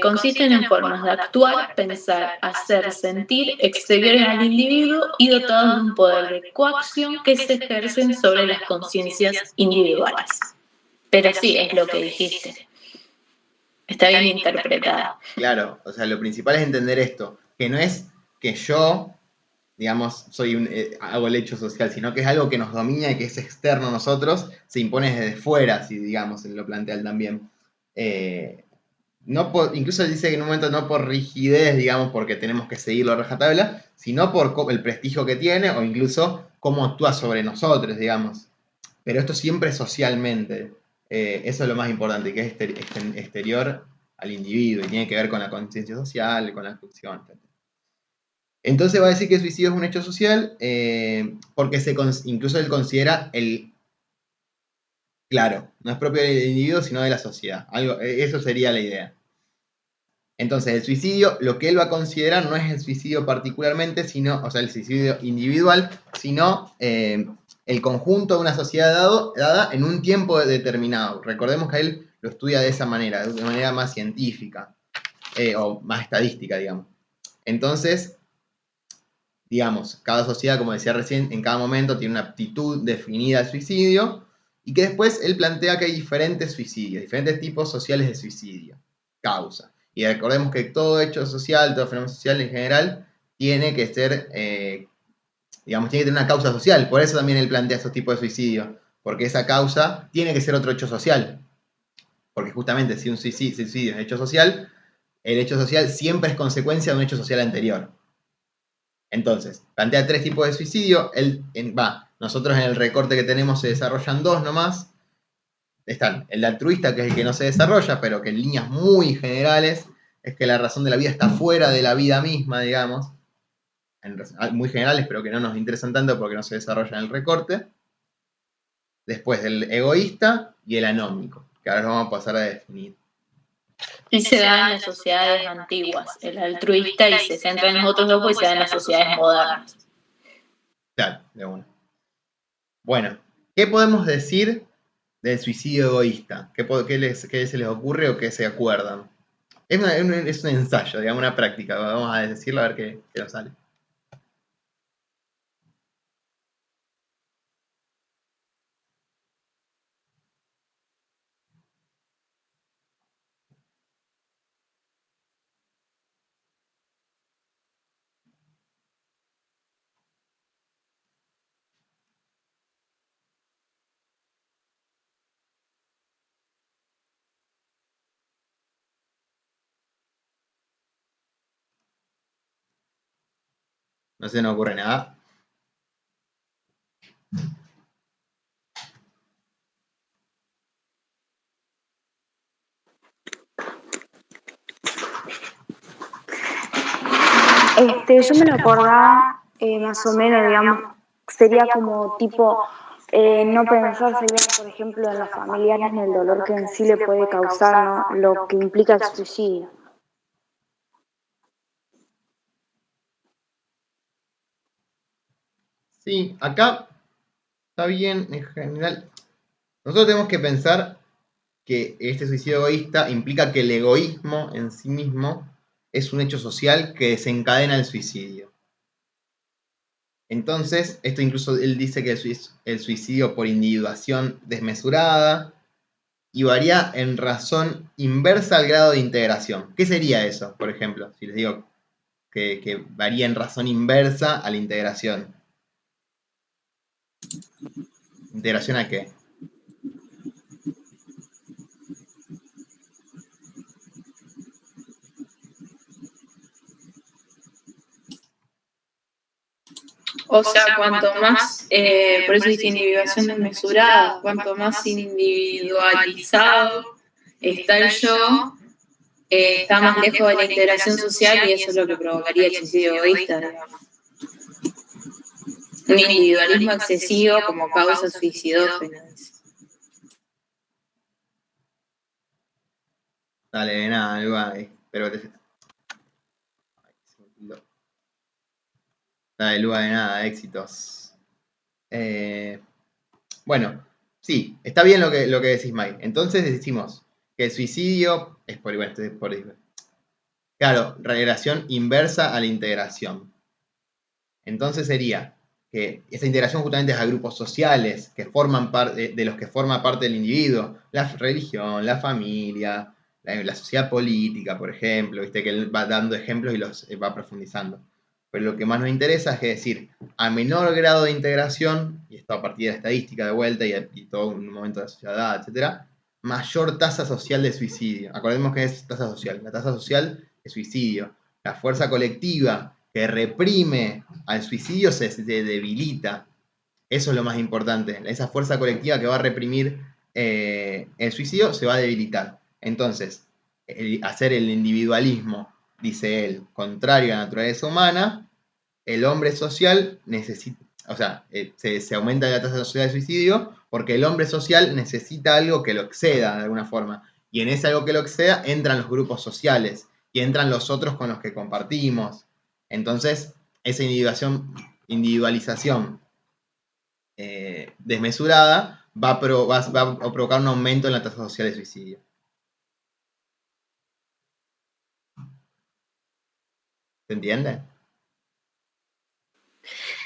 [SPEAKER 4] consisten en formas de actuar, pensar, hacer, sentir, exteriores al individuo y dotados de un poder de coacción que se ejercen sobre las conciencias individuales. Pero sí, es lo que dijiste. Está bien interpretada.
[SPEAKER 1] Claro, o sea, lo principal es entender esto, que no es que yo, digamos, hago el hecho social, sino que es algo que nos domina y que es externo a nosotros, se impone desde fuera, si digamos, lo plantea él también. Incluso dice que en un momento no por rigidez, digamos, porque tenemos que seguirlo a rajatabla, sino por el prestigio que tiene o incluso cómo actúa sobre nosotros, digamos. Pero esto siempre socialmente. Eso es lo más importante, que es exterior al individuo y tiene que ver con la conciencia social, con la función, etc. Entonces va a decir que el suicidio es un hecho social porque incluso él considera claro, no es propio del individuo, sino de la sociedad. Eso sería la idea. Entonces, el suicidio, lo que él va a considerar no es el suicidio particularmente, o sea, el suicidio individual, sino el conjunto de una sociedad dada en un tiempo determinado. Recordemos que él lo estudia de esa manera, de manera más científica, o más estadística, digamos. Entonces, digamos, cada sociedad, como decía recién, en cada momento tiene una aptitud definida al suicidio, y que después él plantea que hay diferentes suicidios, diferentes tipos sociales de suicidio, causa. Y recordemos que todo hecho social, todo fenómeno social en general, tiene que ser, digamos, tiene que tener una causa social. Por eso también él plantea esos tipos de suicidio, porque esa causa tiene que ser otro hecho social. Porque justamente si un suicidio es un hecho social, el hecho social siempre es consecuencia de un hecho social anterior. Entonces, plantea 3 tipos de suicidio. Nosotros en el recorte que tenemos se desarrollan 2 nomás. Están el altruista, que es el que no se desarrolla, pero que en líneas muy generales es que la razón de la vida está fuera de la vida misma, digamos. Muy generales, pero que no nos interesan tanto porque no se desarrolla en el recorte. Después el egoísta y el anómico, que ahora vamos a pasar a definir.
[SPEAKER 4] Y se da en las sociedades antiguas, el altruista, y se centra en los otros dos, pues se da en las sociedades modernas.
[SPEAKER 1] Claro, de una. Bueno, ¿qué podemos decir del suicidio egoísta? ¿Qué se les ocurre o qué se acuerdan? Es un ensayo, digamos, una práctica. Vamos a decirlo a ver qué nos sale. No se nos ocurre nada.
[SPEAKER 8] Yo me lo acordaba más o menos, digamos, sería como tipo no pensar seguir, por ejemplo, en los familiares, en el dolor que en sí le puede causar, ¿no? Lo que implica el suicidio.
[SPEAKER 1] Sí, acá está bien en general. Nosotros tenemos que pensar que este suicidio egoísta implica que el egoísmo en sí mismo es un hecho social que desencadena el suicidio. Entonces, esto incluso él dice que el suicidio por individuación desmesurada y varía en razón inversa al grado de integración. ¿Qué sería eso, por ejemplo? Si les digo que varía en razón inversa a la integración. ¿Integración a qué?
[SPEAKER 4] O sea, cuanto más, por eso dice individuación desmesurada, cuanto más individualizado está el yo, está más lejos de la integración social y eso es lo que provocaría el suicidio egoísta, digamos. Un individualismo excesivo como causa suicidógena.
[SPEAKER 1] Dale, de nada, Luga, espero que te... Dale, Luga, de nada, éxitos. Bueno, sí, está bien lo que decís, Mike. Entonces decimos que el suicidio es por claro, relación inversa a la integración. Entonces sería que esa integración justamente es a grupos sociales que forman parte de los que forma parte del individuo, la religión, la familia, la sociedad política, por ejemplo, viste que él va dando ejemplos y los va profundizando. Pero lo que más nos interesa es que decir, a menor grado de integración, y esto a partir de la estadística de vuelta y todo un momento de sociedad, etcétera, mayor tasa social de suicidio. Acordemos que es tasa social. La tasa social de suicidio. La fuerza colectiva que reprime al suicidio se debilita. Eso es lo más importante. Esa fuerza colectiva que va a reprimir el suicidio se va a debilitar. Entonces, hacer el individualismo, dice él, contrario a la naturaleza humana, el hombre social necesita, o sea, se aumenta la tasa social de suicidio porque el hombre social necesita algo que lo exceda de alguna forma. Y en ese algo que lo exceda entran los grupos sociales y entran los otros con los que compartimos. Entonces, esa individualización desmesurada va a provocar un aumento en la tasa social de suicidio. ¿Se entiende?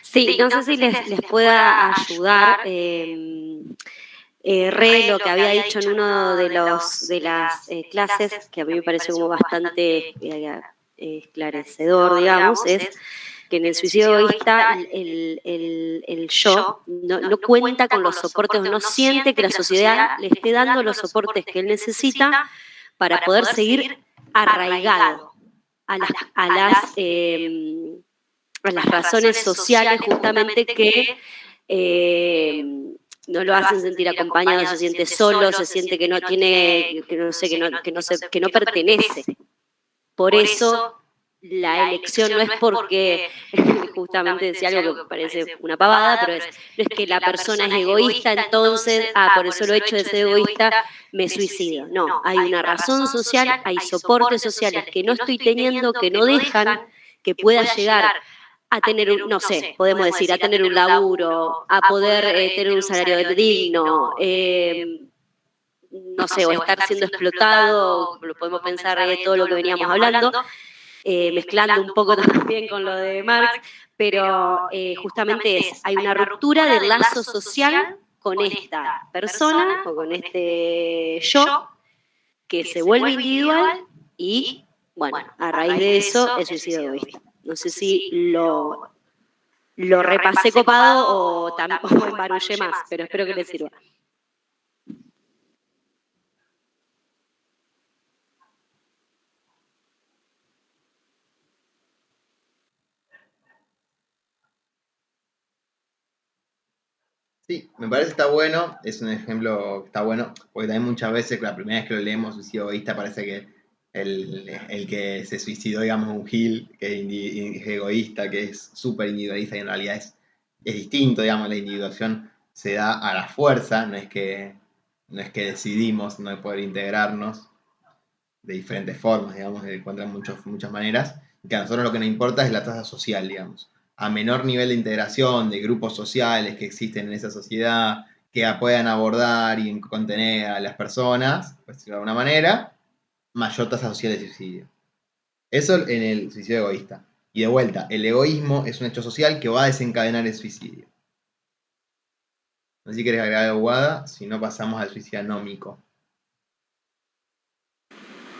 [SPEAKER 3] Sí, no sé si les pueda ayudar. Lo que había dicho en uno de las clases, que a mí me pareció como bastante esclarecedor, digamos, es que en el suicidio egoísta el yo no cuenta con los soportes, o no siente que la sociedad le esté dando los soportes que él necesita para poder seguir arraigado a las razones sociales justamente que no lo hacen sentir acompañado, se siente solo, se siente que no tiene, que no pertenece. Por eso la elección no es porque, justamente decía algo que parece una pavada, pero no es que la persona es egoísta, entonces, por el solo hecho de ser egoísta, me suicido. No, hay una razón social, hay soportes sociales que no estoy teniendo, que no dejan que pueda llegar a tener un, no sé, podemos decir, a tener un laburo, a poder tener un salario digno, no sé, o estar siendo explotado, lo podemos pensar todo lo que veníamos hablando, mezclando un poco también con lo de Marx, pero justamente hay una ruptura del lazo social con esta persona o con este yo que se vuelve individual y, bueno, a raíz de eso el suicidio egoísta. No sé si lo repasé copado o embarullé más, pero espero que les sirva.
[SPEAKER 1] Sí, me parece que está bueno, es un ejemplo que está bueno, porque también muchas veces, la primera vez que lo leemos, suicidio egoísta, parece que el que se suicidó, digamos, un Gil, que es egoísta, que es súper individualista y en realidad es distinto, digamos, la individuación se da a la fuerza, no es que decidimos no poder integrarnos de diferentes formas, digamos, encuentran muchas maneras, y que a nosotros lo que nos importa es la tasa social, digamos. A menor nivel de integración de grupos sociales que existen en esa sociedad, que puedan abordar y contener a las personas, por decirlo de alguna manera, mayor tasa social de suicidio. Eso en el suicidio egoísta. Y de vuelta, el egoísmo es un hecho social que va a desencadenar el suicidio. No sé si querés agregar algo, Guada, si no pasamos al suicidio anómico.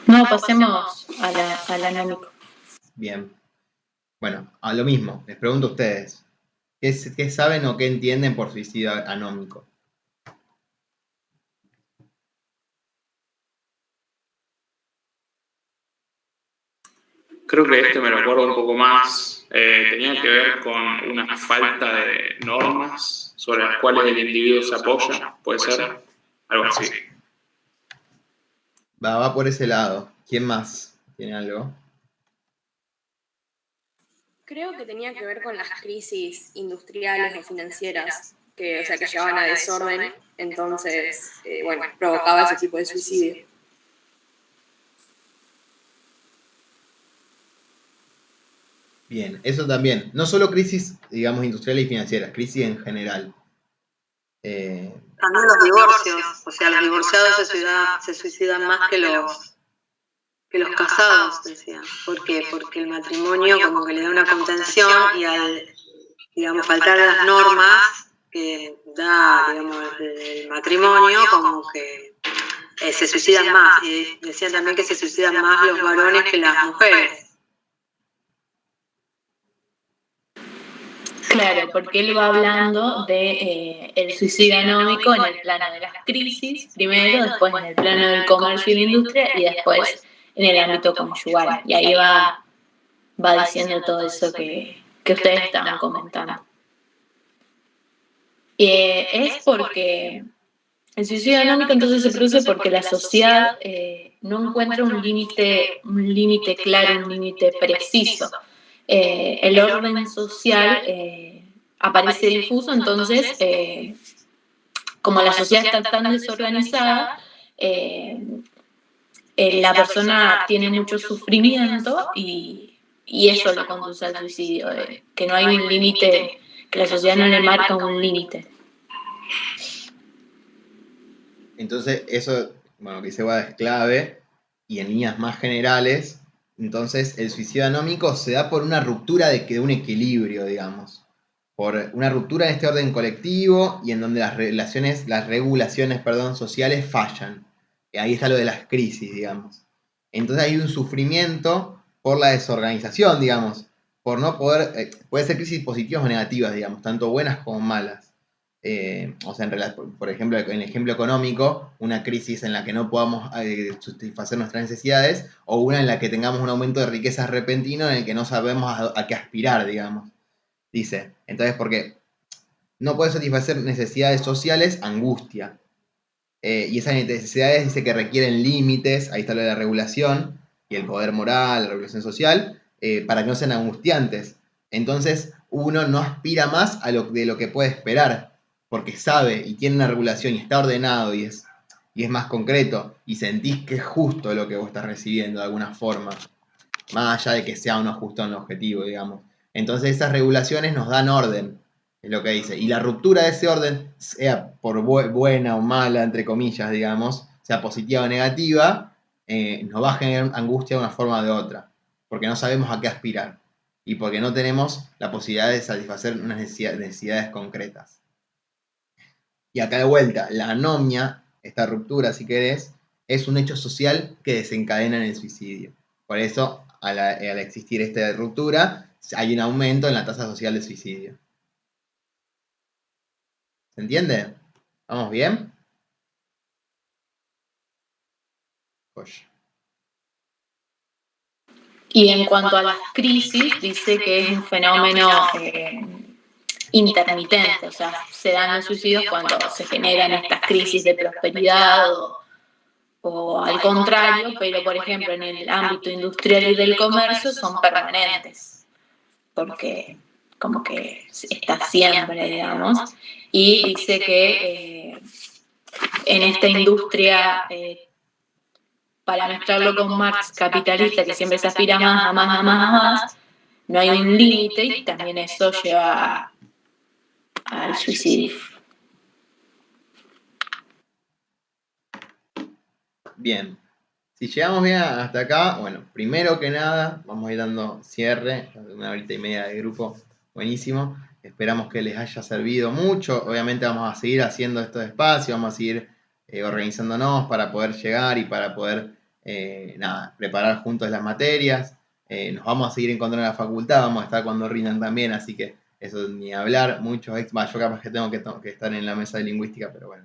[SPEAKER 4] No, pasemos al anómico.
[SPEAKER 1] Bien. Bueno, a lo mismo, les pregunto a ustedes, ¿qué saben o qué entienden por suicidio anómico?
[SPEAKER 6] Creo que este me lo acuerdo un poco más. Tenía que ver con una falta de normas sobre las cuales el individuo se apoya, ¿puede ser? Algo así.
[SPEAKER 1] Va por ese lado. ¿Quién más tiene algo?
[SPEAKER 5] Creo que tenía que ver con las crisis industriales o financieras, que llevaban a desorden, entonces, provocaba ese tipo de suicidio.
[SPEAKER 1] Bien, eso también. No solo crisis, digamos, industriales y financieras, crisis en general.
[SPEAKER 7] También los divorcios, o sea, los divorciados se suicidan más que los casados, decían. ¿Por qué? Porque el matrimonio como que le da una contención y al, digamos, faltar las normas que da, digamos, el matrimonio, como que se suicidan más. Y decían también que se suicidan más los varones que las mujeres.
[SPEAKER 4] Claro, porque él va hablando de el suicidio anómico en el plano de las crisis, primero, después en el plano del comercio y la industria y después en el ámbito conyugal. Y ahí va diciendo todo eso que ustedes estaban comentando. Es porque el suicidio anómico entonces se produce porque la sociedad no encuentra un límite claro, un límite preciso. El orden social aparece difuso, entonces, como la sociedad está tan desorganizada, la persona tiene mucho sufrimiento y eso lo conduce al suicidio, que no hay un límite, que la sociedad no le marca un límite.
[SPEAKER 1] Entonces, eso, bueno, que dice Guada es clave, y en líneas más generales, entonces el suicidio anómico se da por una ruptura de un equilibrio, digamos. Por una ruptura en este orden colectivo y en donde las regulaciones sociales fallan. Y ahí está lo de las crisis, digamos. Entonces hay un sufrimiento por la desorganización, digamos, por no poder, puede ser crisis positivas o negativas, digamos, tanto buenas como malas. Por ejemplo, en el ejemplo económico, una crisis en la que no podamos satisfacer nuestras necesidades, o una en la que tengamos un aumento de riqueza repentino en el que no sabemos a qué aspirar, digamos. Dice, entonces, porque no puede satisfacer necesidades sociales, angustia. Y esas necesidades dice que requieren límites, ahí está lo de la regulación, y el poder moral, la regulación social, para que no sean angustiantes. Entonces, uno no aspira más de lo que puede esperar, porque sabe y tiene una regulación y está ordenado y es más concreto, y sentís que es justo lo que vos estás recibiendo de alguna forma, más allá de que sea o no justo en el objetivo, digamos. Entonces esas regulaciones nos dan orden, es lo que dice. Y la ruptura de ese orden, sea por buena o mala, entre comillas, digamos, sea positiva o negativa, nos va a generar angustia de una forma o de otra, porque no sabemos a qué aspirar y porque no tenemos la posibilidad de satisfacer unas necesidades concretas. Y acá de vuelta, la anomia, esta ruptura, si querés, es un hecho social que desencadena en el suicidio. Por eso, al existir esta ruptura, hay un aumento en la tasa social de suicidio. ¿Se entiende? ¿Vamos bien? Oye.
[SPEAKER 4] Y en cuanto a las crisis, dice que es un fenómeno intermitente, o sea, se dan los suicidios cuando se generan estas crisis de prosperidad o al contrario, pero por ejemplo en el ámbito industrial y del comercio son permanentes, porque como que está siempre, digamos, y dice que en esta industria, para mezclarlo con Marx capitalista, que siempre se aspira más, a más, a más, a más, no hay un límite y también eso lleva al suicidio.
[SPEAKER 1] Bien. Si llegamos bien hasta acá, bueno, primero que nada, vamos a ir dando cierre, 1 horita y media de grupo, buenísimo. Esperamos que les haya servido mucho. Obviamente vamos a seguir haciendo estos espacios, vamos a seguir organizándonos para poder llegar y para poder, preparar juntos las materias. Nos vamos a seguir encontrando en la facultad, vamos a estar cuando rindan también, así que eso ni hablar. Yo capaz que tengo que estar en la mesa de lingüística, pero bueno,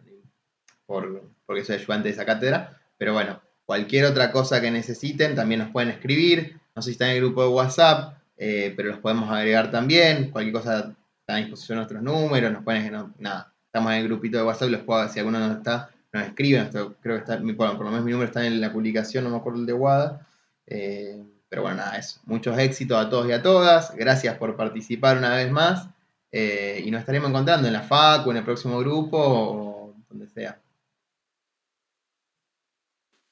[SPEAKER 1] porque soy ayudante de esa cátedra. Pero bueno, cualquier otra cosa que necesiten, también nos pueden escribir. No sé si están en el grupo de WhatsApp, pero los podemos agregar también. Cualquier cosa está a disposición nuestros números. Nos pueden, estamos en el grupito de WhatsApp. Si alguno no está, nos escriben. Creo que está, por lo menos mi número está en la publicación, no me acuerdo el de WADA. Pero bueno, nada, eso. Muchos éxitos a todos y a todas. Gracias por participar una vez más. Y nos estaremos encontrando en la FACU, en el próximo grupo o donde sea.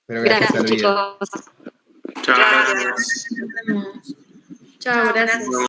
[SPEAKER 1] Espero que les haya
[SPEAKER 3] Gracias,
[SPEAKER 1] servido.
[SPEAKER 3] chicos.
[SPEAKER 6] Chao.
[SPEAKER 5] Chao, gracias.